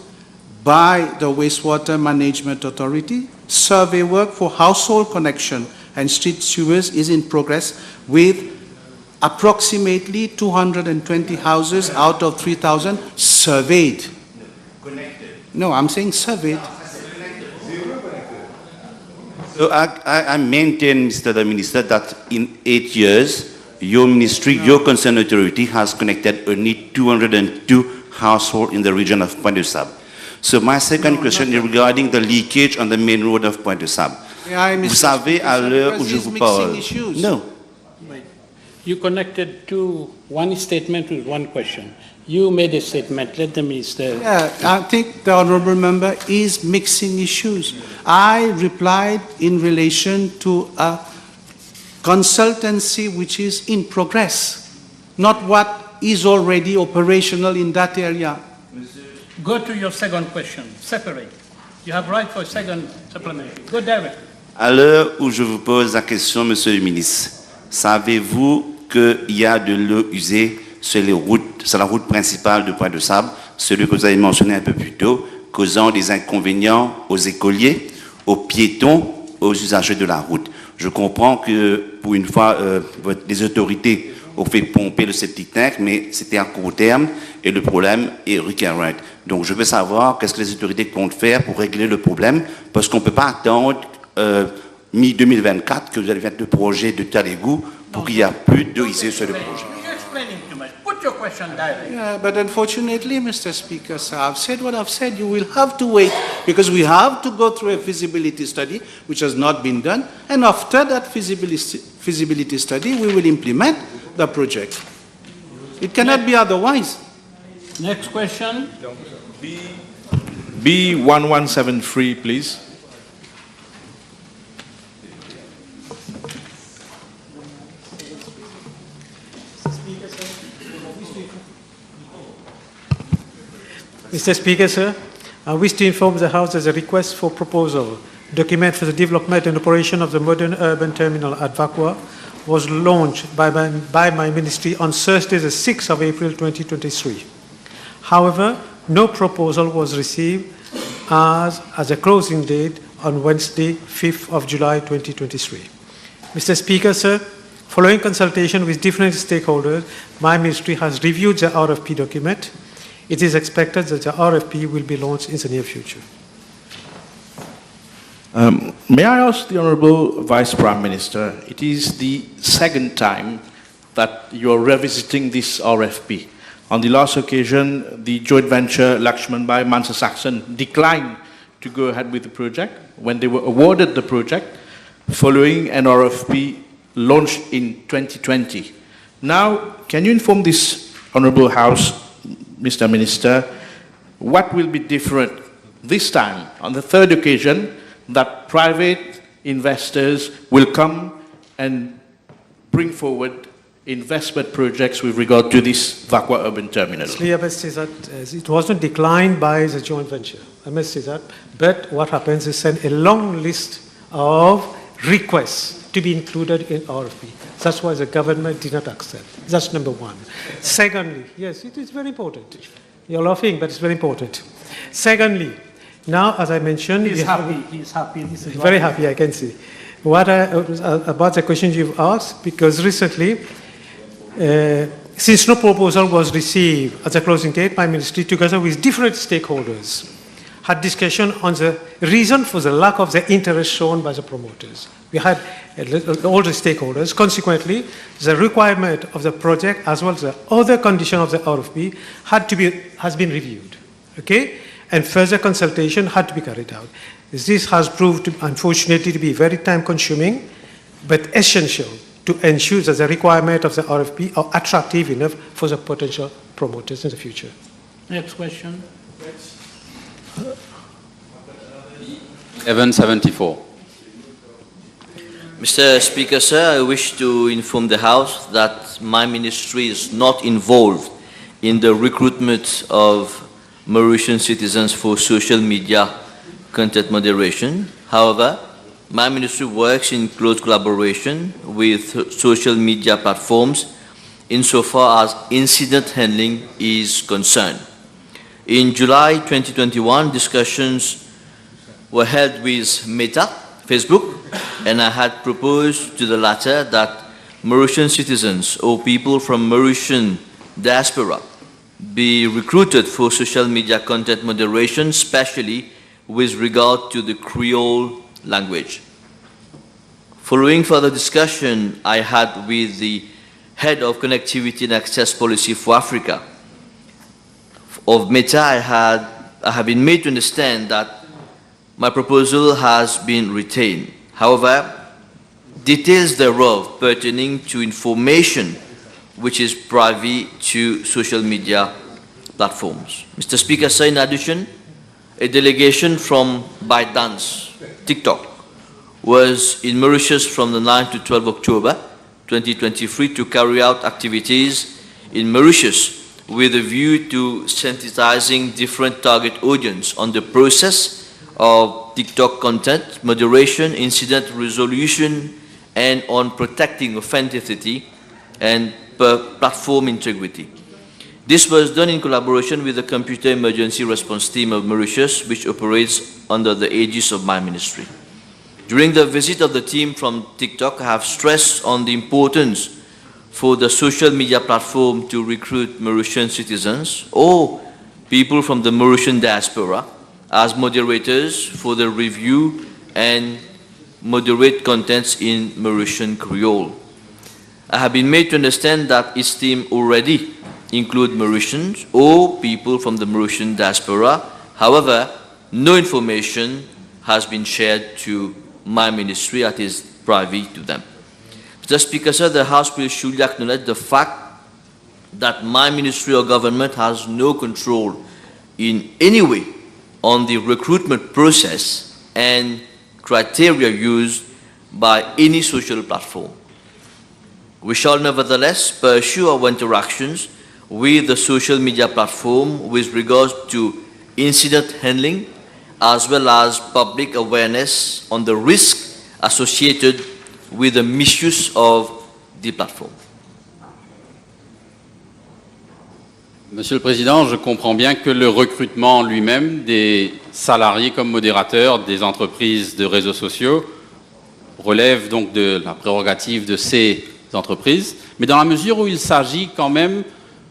by the Wastewater Management Authority. Survey work for household connection and street sewers is in progress with approximately 220 houses out of 3,000 surveyed.
Connected.
No, I'm saying surveyed.
So I maintain, Mr. the Minister, that in 8 years, your ministry, your concerned authority has connected only 202 households in the region of Pointe-aux-Sables. So my second question is regarding the leakage on the main road of Pointe-aux-Sables. Vous savez, à l'heure où je vous parle... No.
You connected one statement with one question. You made a statement. Let the minister...
Yeah, I think the honourable member is mixing issues. I replied in relation to a consultancy which is in progress, not what is already operational in that area.
Go to your second question. Separate. You have right for a second supplementary. Go directly.
À l'heure où je vous pose la question, Monsieur le ministre, savez-vous qu'il y a de l'eau usée sur les routes, sur la route principale de Pointe-aux-Sables, celui que vous avez mentionné un peu plus tôt, causant des inconvénients aux écoliers, aux piétons, aux usagers de la route? Je comprends que, pour une fois, les autorités ont fait pomper le septic tank, mais c'était à court terme et le problème est recurrent. Donc, je veux savoir qu'est-ce que les autorités comptent faire pour régler le problème, parce qu'on ne peut pas attendre mi-2024 que vous allez faire le projet de Talegou pour qu'il n'y ait plus d'eau usée sur le projet.
Put your question directly.
Yeah, but unfortunately, Mr. Speaker, sir, I've said what I've said. You will have to wait because we have to go through a feasibility study, which has not been done. And after that feasibility study, we will implement the project. It cannot be otherwise.
Next question.
B1173, please.
Mr. Speaker, sir, I wish to inform the House that a request for proposal document for the development and operation of the modern urban terminal at Vakwa was launched by my ministry on Thursday, the 6th of April 2023. However, no proposal was received as a closing date on Wednesday, 5th of July 2023. Mr. Speaker, sir, Following consultation with different stakeholders, my ministry has reviewed the RFP document. It is expected that the RFP will be launched in the near future.
May I ask the Honourable Vice Prime Minister, it is the second time that you are revisiting this RFP. On the last occasion, the joint venture Lakshman by Mansa Saxon declined to go ahead with the project when they were awarded the project following an RFP launched in 2020. Now, can you inform this Honourable House, Mr. Minister, what will be different this time, on the third occasion, that private investors will come and bring forward investment projects with regard to this Vakwa urban terminal?
Actually, I must say that it wasn't declined by the joint venture. I must say that. But what happens is send a long list of requests to be included in RFP. That's why the government did not accept. That's number one. Secondly, yes, it is very important. You're laughing, but it's very important. Secondly, now, as I mentioned...
He's happy. He's happy. This is
very happy, I can see. About the questions you've asked, because recently, since no proposal was received at the closing date, my ministry, together with different stakeholders, had discussion on the reason for the lack of the interest shown by the promoters. We had all the stakeholders. Consequently, the requirement of the project as well as the other condition of the RFP has been reviewed. Okay? And further consultation had to be carried out. This has proved, unfortunately, to be very time-consuming, but essential to ensure that the requirement of the RFP are attractive enough for the potential promoters in the future.
Next question.
1174.
Mr. Speaker, sir, I wish to inform the House that my ministry is not involved in the recruitment of Mauritian citizens for social media content moderation. However, my ministry works in close collaboration with social media platforms insofar as incident handling is concerned. In July 2021, discussions were held with Meta, Facebook, and I had proposed to the latter that Mauritian citizens or people from Mauritian diaspora be recruited for social media content moderation, especially with regard to the Creole language. Following further discussion I had with the head of Connectivity and Access Policy for Africa of Meta, I have been made to understand that my proposal has been retained. However, details thereof pertaining to information which is private to social media platforms. Mr. Speaker, sir, in addition, a delegation from ByteDance, TikTok, was in Mauritius from the 9th to 12th October 2023 to carry out activities in Mauritius with a view to sensitizing different target audience on the process of TikTok content moderation, incident resolution, and on protecting authenticity and platform integrity. This was done in collaboration with the Computer Emergency Response Team of Mauritius, which operates under the aegis of my ministry. During the visit of the team from TikTok, I have stressed on the importance for the social media platform to recruit Mauritian citizens or people from the Mauritian diaspora as moderators for the review and moderate contents in Mauritian Creole. I have been made to understand that its team already include Mauritians or people from the Mauritian diaspora. However, no information has been shared to my ministry that is private to them. Mr. Speaker, sir, the House will surely acknowledge the fact that my ministry or government has no control in any way on the recruitment process and criteria used by any social platform. We shall nevertheless pursue our interactions with the social media platform with regards to incident handling as well as public awareness on the risk associated with the misuse of the platform.
Monsieur le Président, je comprends bien que le recrutement lui-même des salariés comme modérateurs des entreprises de réseaux sociaux relève donc de la prérogative de ces entreprises, mais dans la mesure où il s'agit quand même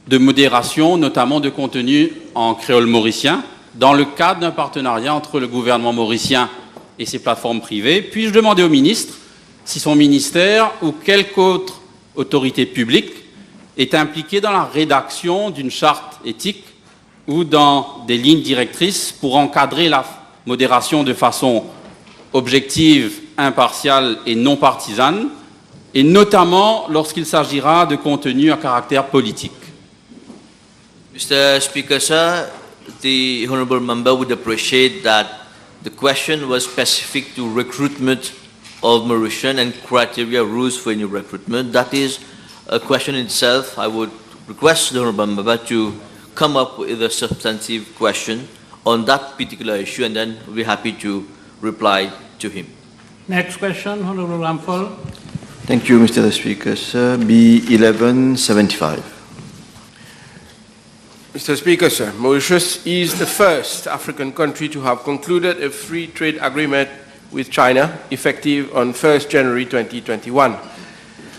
de modération, notamment de contenu en créole mauricien, dans le cadre d'un partenariat entre le gouvernement mauricien et ses plateformes privées. Puis-je demander au ministre si son ministère ou quelque autre autorité publique est impliqué dans la rédaction d'une charte éthique ou dans des lignes directrices pour encadrer la modération de façon objective, impartiale et non partisane, et notamment lorsqu'il s'agira de contenu à caractère politique.
Mr. Speaker, sir, the honourable member would appreciate that the question was specific to recruitment of Mauritian and criteria rules for new recruitment. That is a question in itself. I would request the honourable member to come up with a substantive question on that particular issue, and then we'll be happy to reply to him.
Next question, Honourable Rampal.
Thank you, Mr. Speaker. Sir, B 1175.
Mr. Speaker, sir, Mauritius is the first African country to have concluded a free trade agreement with China, effective on 1st January 2021.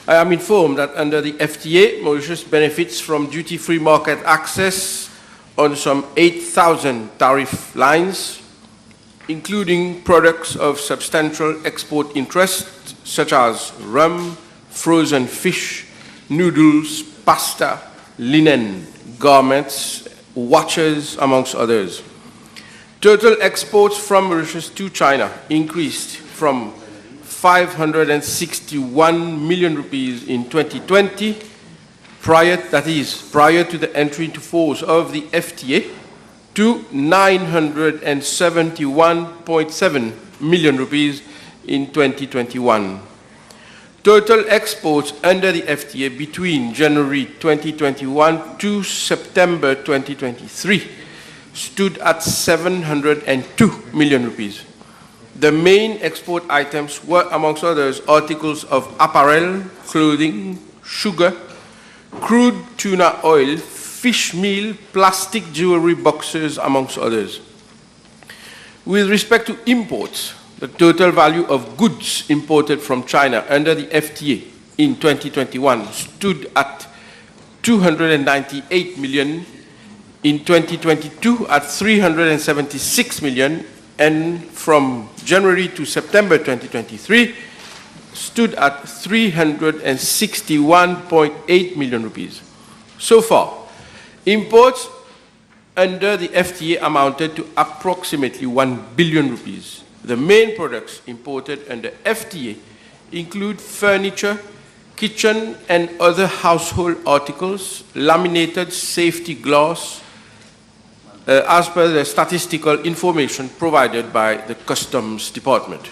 I am informed that under the FTA, Mauritius benefits from duty-free market access on some 8,000 tariff lines, including products of substantial export interest, such as rum, frozen fish, noodles, pasta, linen, garments, watches, amongst others. Total exports from Mauritius to China increased from 561 million rupees in 2020, prior to the entry into force of the FTA, to 971.7 million rupees in 2021. Total exports under the FTA between January 2021 to September 2023 stood at 702 million rupees. The main export items were, amongst others, articles of apparel, clothing, sugar, crude tuna oil, fish meal, plastic jewelry boxes, amongst others. With respect to imports, the total value of goods imported from China under the FTA in 2021 stood at 298 million, in 2022 at 376 million, and from January to September 2023 stood at 361.8 million rupees. So far, imports under the FTA amounted to approximately 1 billion rupees. The main products imported under FTA include furniture, kitchen and other household articles, laminated safety glass, as per the statistical information provided by the Customs Department.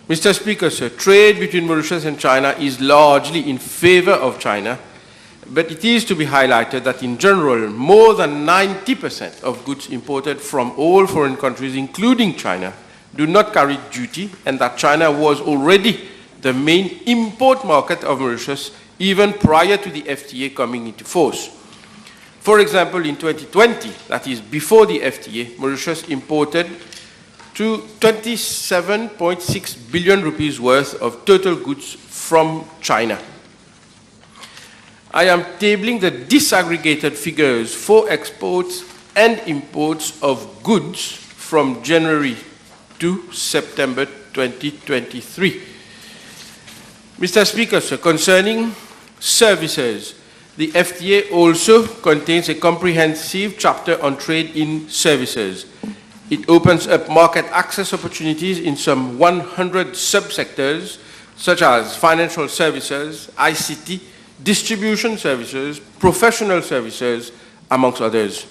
Mr. Speaker, sir, trade between Mauritius and China is largely in favor of China, but it is to be highlighted that in general, more than 90% of goods imported from all foreign countries, including China, do not carry duty, and that China was already the main import market of Mauritius even prior to the FTA coming into force. For example, in 2020, that is before the FTA, Mauritius imported to 27.6 billion rupees worth of total goods from China. I am tabling the disaggregated figures for exports and imports of goods from January to September 2023. Mr. Speaker, sir, concerning services, the FTA also contains a comprehensive chapter on trade in services. It opens up market access opportunities in some 100 subsectors, such as financial services, ICT, distribution services, professional services, amongst others.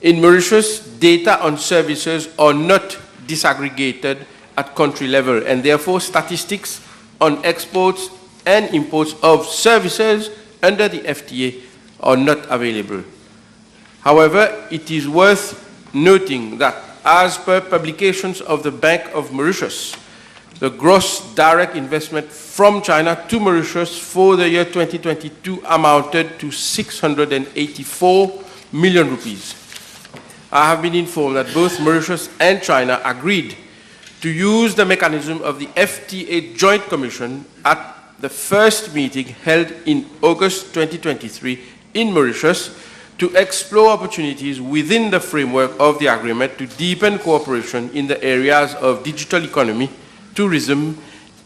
In Mauritius, data on services are not disaggregated at country level, and therefore statistics on exports and imports of services under the FTA are not available. However, it is worth noting that as per publications of the Bank of Mauritius, the gross direct investment from China to Mauritius for the year 2022 amounted to 684 million rupees. I have been informed that both Mauritius and China agreed to use the mechanism of the FTA Joint Commission at the first meeting held in August 2023 in Mauritius to explore opportunities within the framework of the agreement to deepen cooperation in the areas of digital economy, tourism,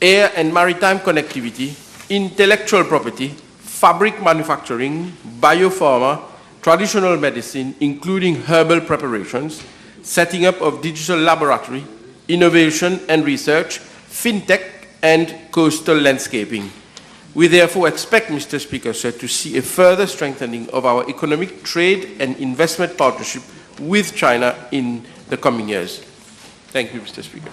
air and maritime connectivity, intellectual property, fabric manufacturing, biopharma, traditional medicine, including herbal preparations, setting up of digital laboratory, innovation and research, fintech, and coastal landscaping. We therefore expect, Mr. Speaker, sir, to see a further strengthening of our economic, trade and investment partnership with China in the coming years. Thank you, Mr. Speaker.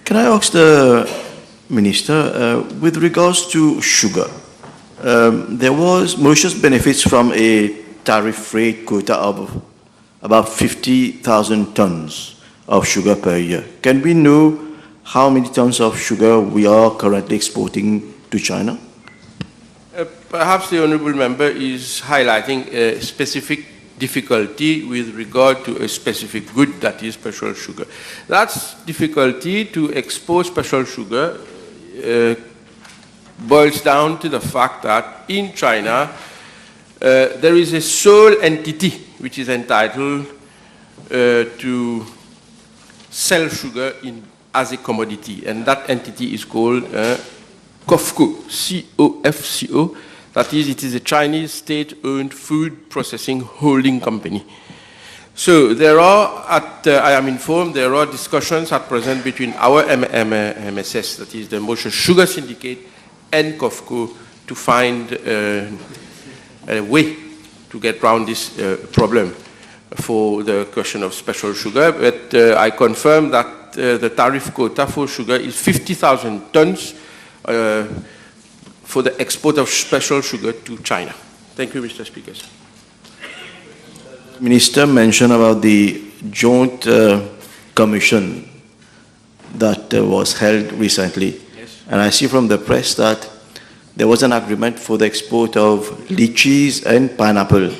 Can I ask the Minister, with regards to sugar, Mauritius benefits from a tariff rate quota of about 50,000 tons of sugar per year. Can we know how many tons of sugar we are currently exporting to China?
Perhaps the Honourable Member is highlighting a specific difficulty with regard to a specific good, that is special sugar. That difficulty to export special sugar boils down to the fact that in China there is a sole entity which is entitled to sell sugar as a commodity, and that entity is called COFCO, C-O-F-C-O. That is, it is a Chinese state-owned food processing holding company. So there are, I am informed, there are discussions at present between our MSS, that is the Mauritius Sugar Syndicate, and COFCO to find a way to get around this problem for the question of special sugar. But I confirm that the tariff quota for sugar is 50,000 tons for the export of special sugar to China. Thank you, Mr. Speaker.
Minister mentioned about the joint commission that was held recently.
Yes.
And I see from the press that there was an agreement for the export of lychees and pineapple.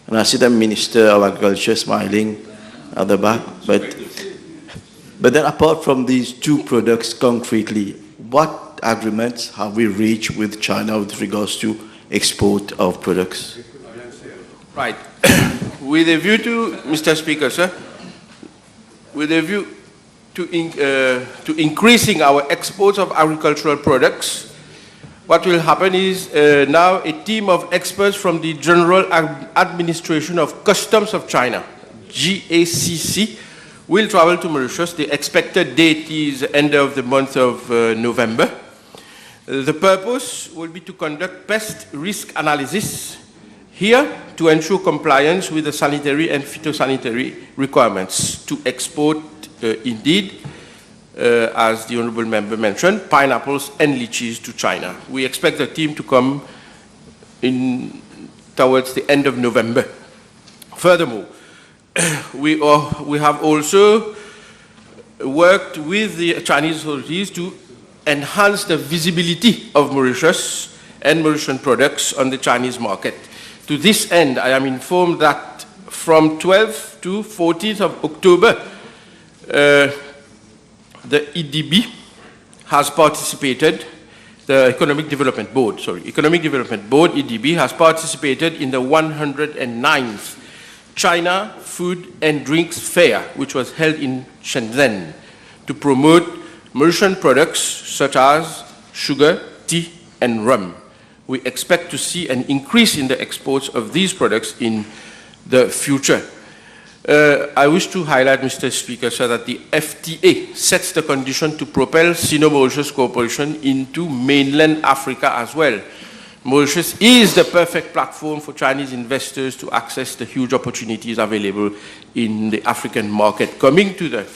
And I see the Minister of Agriculture smiling at the back. But then apart from these two products concretely, what agreements have we reached with China with regards to export of products?
Right. With a view to, Mr. Speaker, sir, with a view to increasing our exports of agricultural products, what will happen is now a team of experts from the General Administration of Customs of China, GACC, will travel to Mauritius. The expected date is end of the month of November. The purpose will be to conduct pest risk analysis here to ensure compliance with the sanitary and phytosanitary requirements to export, indeed, as the Honourable Member mentioned, pineapples and lychees to China. We expect the team to come in towards the end of November. Furthermore, we have also worked with the Chinese authorities to enhance the visibility of Mauritius and Mauritian products on the Chinese market. To this end, I am informed that from 12th to 14th of October, the EDB has participated, the Economic Development Board, EDB, has participated in the 109th China Food and Drinks Fair, which was held in Shenzhen, to promote Mauritian products such as sugar, tea, and rum. We expect to see an increase in the exports of these products in the future. I wish to highlight, Mr. Speaker, sir, that the FTA sets the condition to propel Sino-Mauritius cooperation into mainland Africa as well. Mauritius is the perfect platform for Chinese investors to access the huge opportunities available in the African market. Coming to the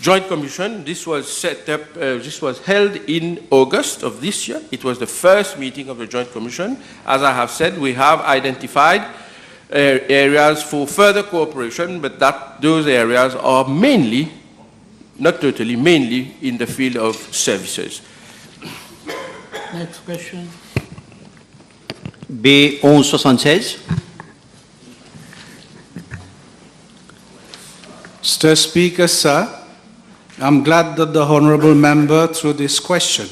Joint Commission, this was set up, this was held in August of this year. It was the first meeting of the Joint Commission. As I have said, we have identified areas for further cooperation, but those areas are mainly, not totally, mainly in the field of services.
Next question.
B 1176.
Mr. Speaker, sir, I'm glad that the Honourable Member, through this question,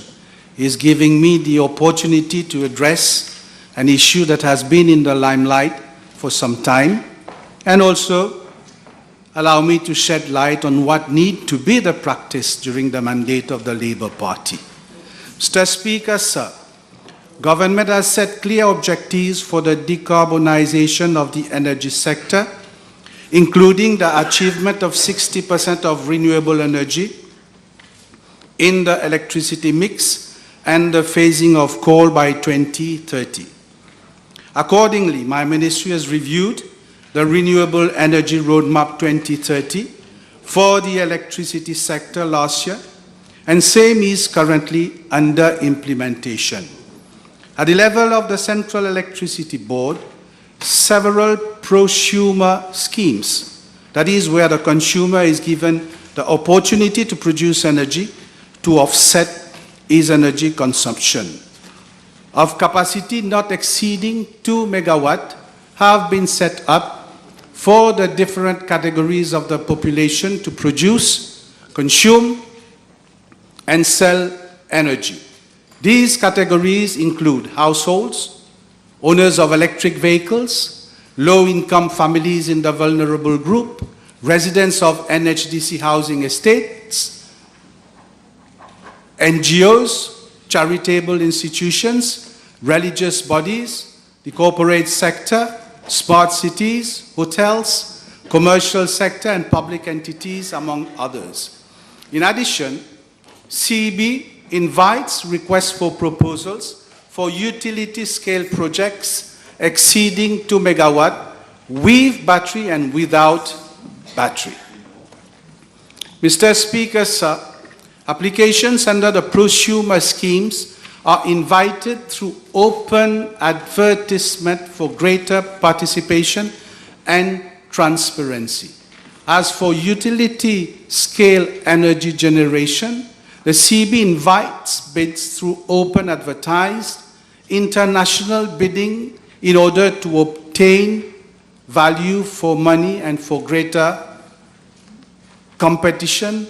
is giving me the opportunity to address an issue that has been in the limelight for some time, and also allow me to shed light on what needs to be the practice during the mandate of the Labour Party. Mr. Speaker, sir, government has set clear objectives for the decarbonization of the energy sector, including the achievement of 60% of renewable energy in the electricity mix and the phasing of coal by 2030. Accordingly, my ministry has reviewed the Renewable Energy Roadmap 2030 for the electricity sector last year, and same is currently under implementation. At the level of the Central Electricity Board, several prosumer schemes, that is where the consumer is given the opportunity to produce energy to offset his energy consumption, of capacity not exceeding 2 megawatt, have been set up for the different categories of the population to produce, consume, and sell energy. These categories include households, owners of electric vehicles, low-income families in the vulnerable group, residents of NHDC housing estates, NGOs, charitable institutions, religious bodies, the corporate sector, smart cities, hotels, commercial sector, and public entities, among others. In addition, CEB invites requests for proposals for utility-scale projects exceeding 2 megawatt with battery and without battery. Mr. Speaker, sir, applications under the prosumer schemes are invited through open advertisement for greater participation and transparency. As for utility-scale energy generation, the CB invites bids through open advertised international bidding in order to obtain value for money and for greater competition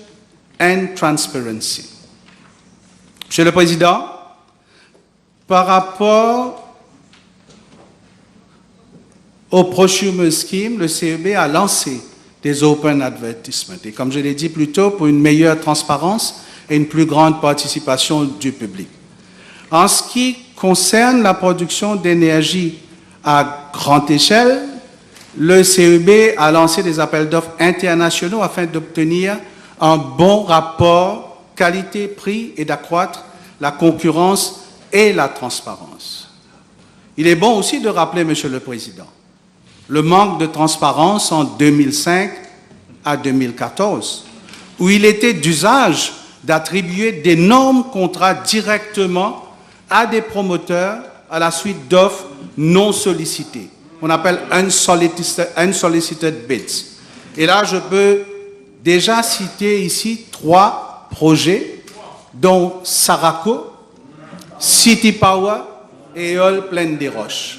and transparency. Monsieur le Président, par rapport au prosumer scheme, le CEB a lancé des open advertisements. Et comme je l'ai dit plus tôt, pour une meilleure transparence et une plus grande participation du public. En ce qui concerne la production d'énergie à grande échelle, le CEB a lancé des appels d'offres internationaux afin d'obtenir un bon rapport qualité-prix et d'accroître la concurrence et la transparence. Il est bon aussi de rappeler, Monsieur le Président, le manque de transparence en 2005 à 2014, où il était d'usage d'attribuer d'énormes contrats directement à des promoteurs à la suite d'offres non sollicitées. On appelle unsolicited bids. Et là, je peux déjà citer ici 3 projets, dont Saraco, City Power et Éole Plaine des Roches.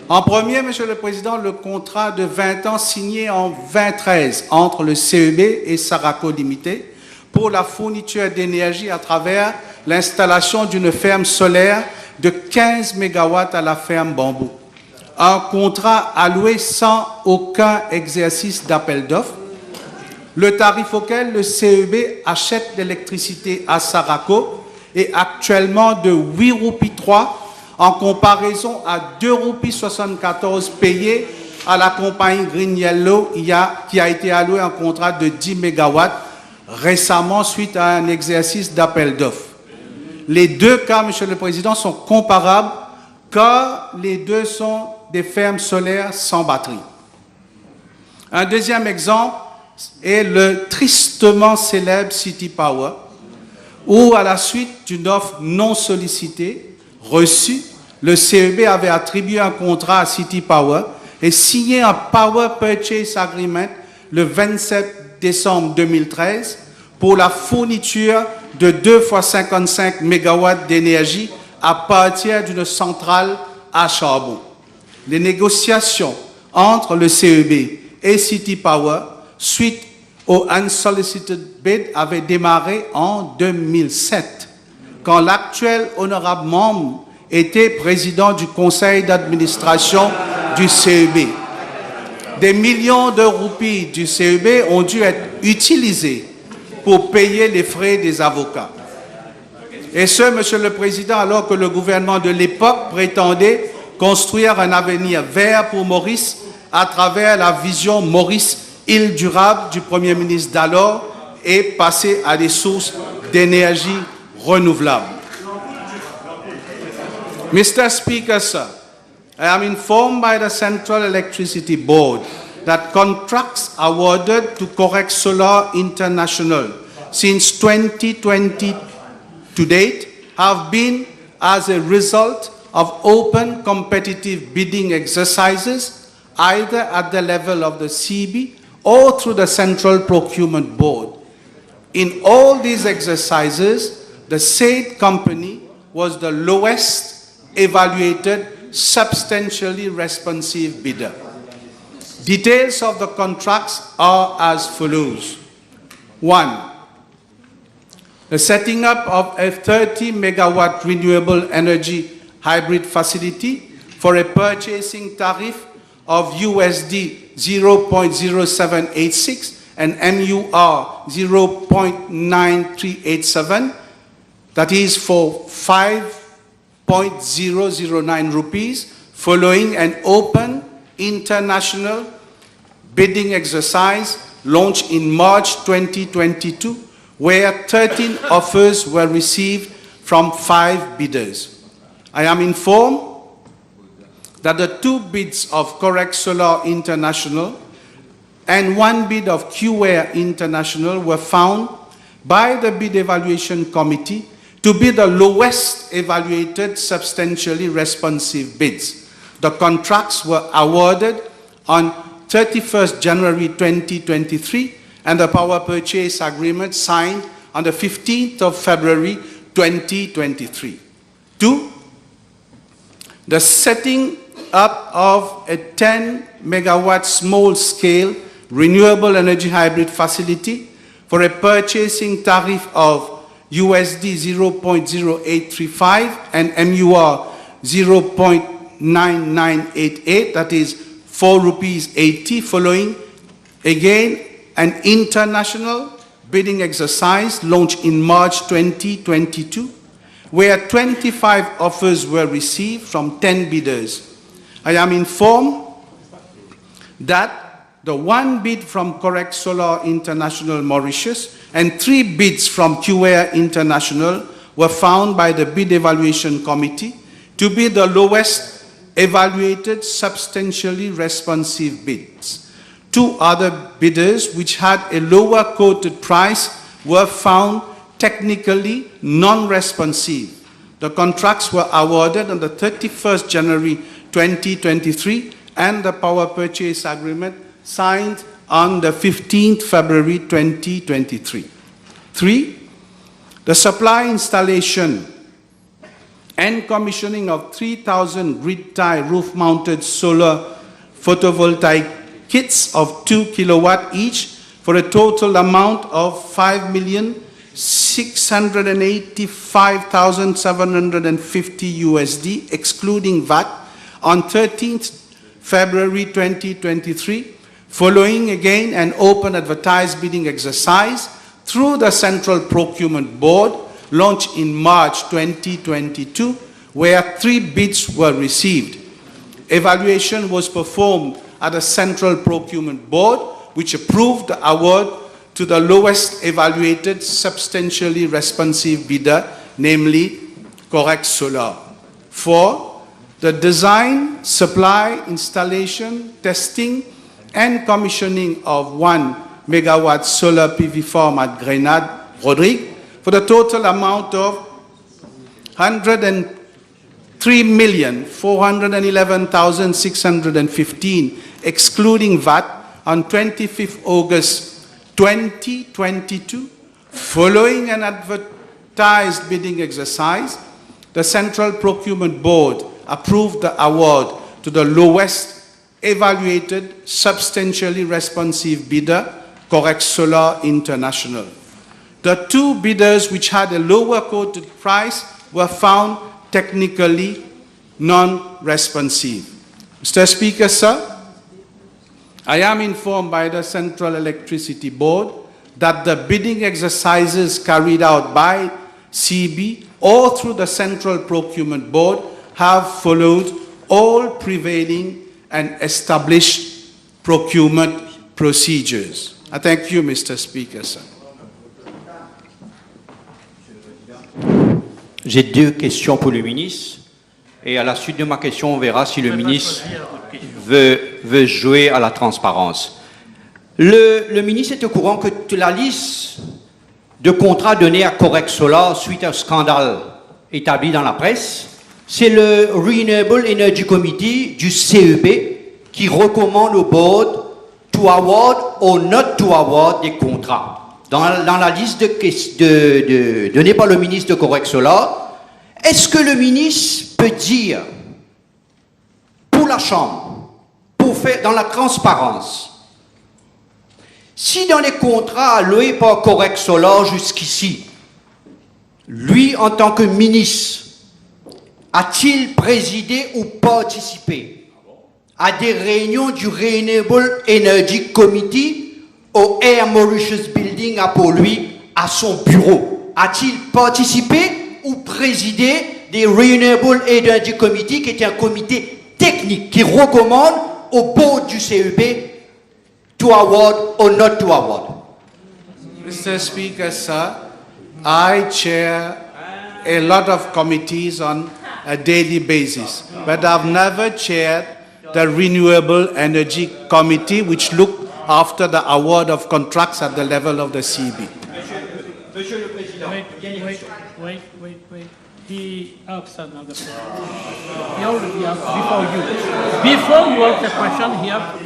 En premier, Monsieur le Président, le contrat de 20 ans signé en 2013 entre le CEB et Saraco Limité pour la fourniture d'énergie à travers l'installation d'une ferme solaire de 15 MW à la ferme Bambou. Un contrat alloué sans aucun exercice d'appel d'offres, le tarif auquel le CEB achète l'électricité à Saraco est actuellement de 8 roupies 3 en comparaison à 2,74 roupies payés à la compagnie Green Yellow qui a été alloué un contrat de 10 MW récemment suite à un exercice d'appel d'offres. Les deux cas, Monsieur le Président, sont comparables car les deux sont des fermes solaires sans batterie. Un deuxième exemple est le tristement célèbre City Power, où à la suite d'une offre non sollicitée reçue, le CEB avait attribué un contrat à City Power et signé un Power Purchase Agreement le 27 décembre 2013 pour la fourniture de 2 fois 55 MW d'énergie à partir d'une centrale à charbon. Les négociations entre le CEB et City Power suite au unsolicited bid avaient démarré en 2007. quand l'actuel honorable membre était président du conseil d'administration du CEB. Des millions de roupies du CEB ont dû être utilisés pour payer les frais des avocats. Et ce, Monsieur le Président, alors que le gouvernement de l'époque prétendait construire un avenir vert pour Maurice à travers la vision Maurice île durable du Premier ministre d'alors et passer à des sources d'énergie renouvelable. Mr. Speaker, sir, I am informed by the Central Electricity Board that contracts awarded to Correct Solar International since 2020 to date have been as a result of open competitive bidding exercises either at the level of the CB or through the Central Procurement Board. In all these exercises, the said company was the lowest evaluated, substantially responsive bidder. Details of the contracts are as follows. 1. The setting up of a 30 megawatt renewable energy hybrid facility for a purchasing tariff of USD 0.0786 and MUR 0.9387, that is for 5.009 rupees, following an open international bidding exercise launched in March 2022, where 13 offers were received from 5 bidders. I am informed that the 2 bids of Correct Solar International and 1 bid of QAir International were found by the Bid Evaluation Committee to be the lowest evaluated substantially responsive bids. The contracts were awarded on 31st January 2023 and the power purchase agreement signed on the 15th of February 2023. 2. The setting up of a 10 megawatt small-scale renewable energy hybrid facility for a purchasing tariff of USD 0.0835 and MUR 0.9988, that is 4 rupees 80, following again an international bidding exercise launched in March 2022, where 25 offers were received from 10 bidders. I am informed that the 1 bid from Correct Solar International Mauritius and 3 bids from QAir International were found by the Bid Evaluation Committee to be the lowest evaluated substantially responsive bids. 2 other bidders which had a lower quoted price were found technically non-responsive. The contracts were awarded on the 31st January 2023 and the power purchase agreement signed on the 15th February 2023. 3. The supply, installation and commissioning of 3,000 grid-tie roof-mounted solar photovoltaic kits of 2 kilowatt each for a total amount of 5,685,750 USD, excluding VAT, on 13th February 2023, following again an open advertised bidding exercise through the Central Procurement Board launched in March 2022, where 3 bids were received. Evaluation was performed at the Central Procurement Board, which approved the award to the lowest evaluated substantially responsive bidder, namely Correct Solar. 4. The design, supply, installation, testing, and commissioning of 1 megawatt solar PV farm at Grenade, Rodrigue, for the total amount of 103,411,615, excluding VAT, on 25th August 2022, following an advertised bidding exercise, the Central Procurement Board approved the award to the lowest evaluated substantially responsive bidder, Correct Solar International. the two bidders which had a lower quoted price were found technically non-responsive. Mr. Speaker, sir, I am informed by the Central Electricity Board that the bidding exercises carried out by CB or through the Central Procurement Board have followed all prevailing and established procurement procedures. I thank you, Mr. Speaker, sir.
J'ai deux questions pour le ministre. Et à la suite de ma question, on verra si le ministre veut jouer à la transparence. Le ministre est au courant que la liste de contrats donnés à Correct Solar suite à un scandale établi dans la presse, c'est le Renewable Energy Committee du CEB qui recommande au board to award or not to award des contrats. Dans la liste donnée par le ministre de Correct Solar, est-ce que le ministre peut dire pour la Chambre, pour faire dans la transparence, si dans les contrats alloués par Correct Solar jusqu'ici, lui en tant que ministre, a-t-il présidé ou participé à des réunions du Renewable Energy Committee au Air Mauritius Building à Port-Louis, à son bureau? A-t-il participé ou présidé des Renewable Energy Committee, qui est un comité technique qui recommande au board du CEB to award or not to award?
Mr. Speaker, sir, I chair a lot of committees on a daily basis, but I've never chaired the Renewable Energy Committee, which looked after the award of contracts at the level of the CB.
Monsieur le Président. Wait. He asked another question. He already asked before you. Before you ask the question, he asked.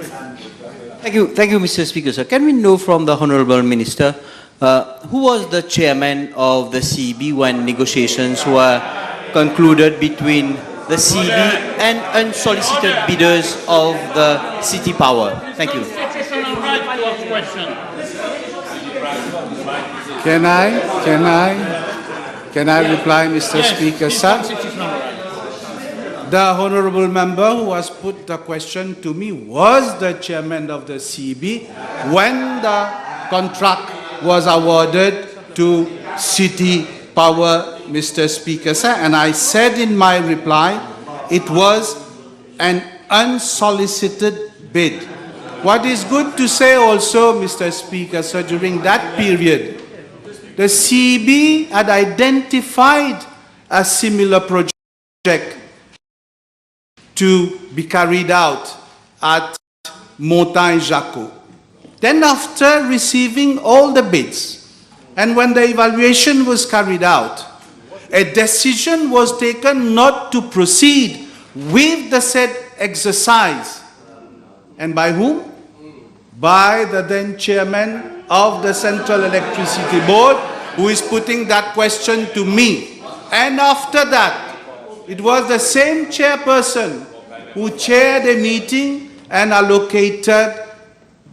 Thank you, Mr. Speaker, sir. Can we know from the Honourable Minister who was the chairman of the CB when negotiations were concluded between the CB and unsolicited bidders of the City Power? Thank you.
Can I reply, Mr. Speaker, sir? The honourable member who has put the question to me was the chairman of the CB when the contract was awarded to City Power, Mr. Speaker, sir. And I said in my reply, it was an unsolicited bid. What is good to say also, Mr. Speaker, sir, during that period, the CB had identified a similar project to be carried out at Montagne-Jacot. Then after receiving all the bids, and when the evaluation was carried out, a decision was taken not to proceed with the said exercise. And by whom? By the then chairman of the Central Electricity Board, who is putting that question to me. And after that, it was the same chairperson who chaired a meeting and allocated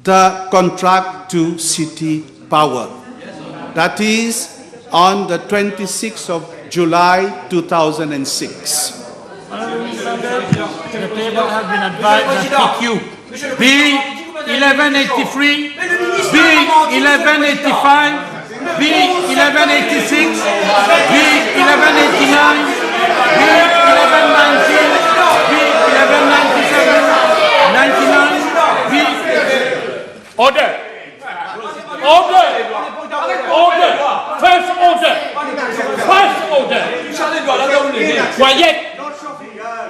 the contract to City Power. That is on the 26th of July 2006.
The table has been advised that PQ B 1183, B 1185, B 1186, B 1189, B 1119, B 1197, 99, B... Order! Order! Order! First order! First order! Quiet!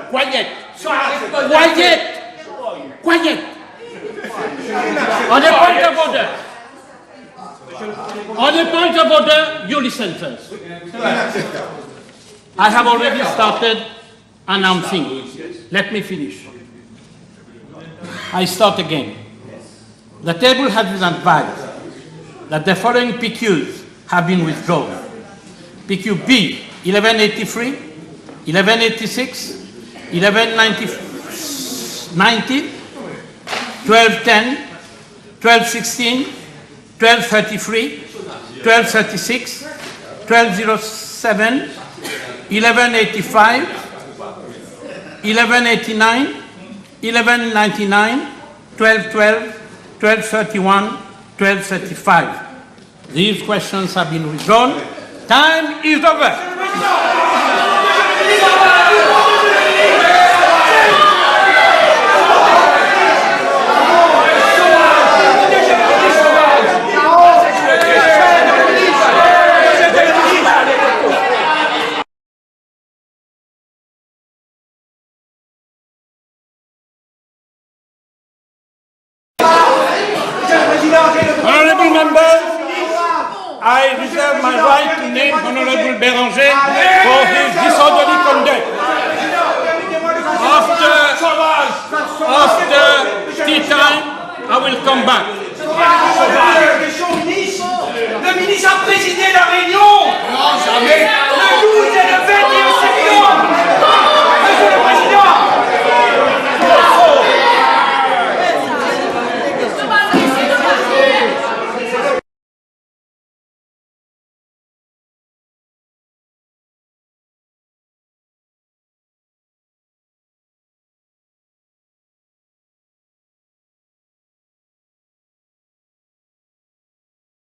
Quiet! Quiet! Quiet! On the point of order. On the point of order, you listen first. I have already started announcing. Let me finish. I start again. The table has been advised that the following PQs have been withdrawn. PQ B 1183, 1186, 1190, 1210, 1216, 1233, 1236, 1207, 1185, 1189, 1199, 1212, 1231, 1235. These questions have been resolved. Time is over. Honorable members, I reserve my right to name Honorable Béranger for his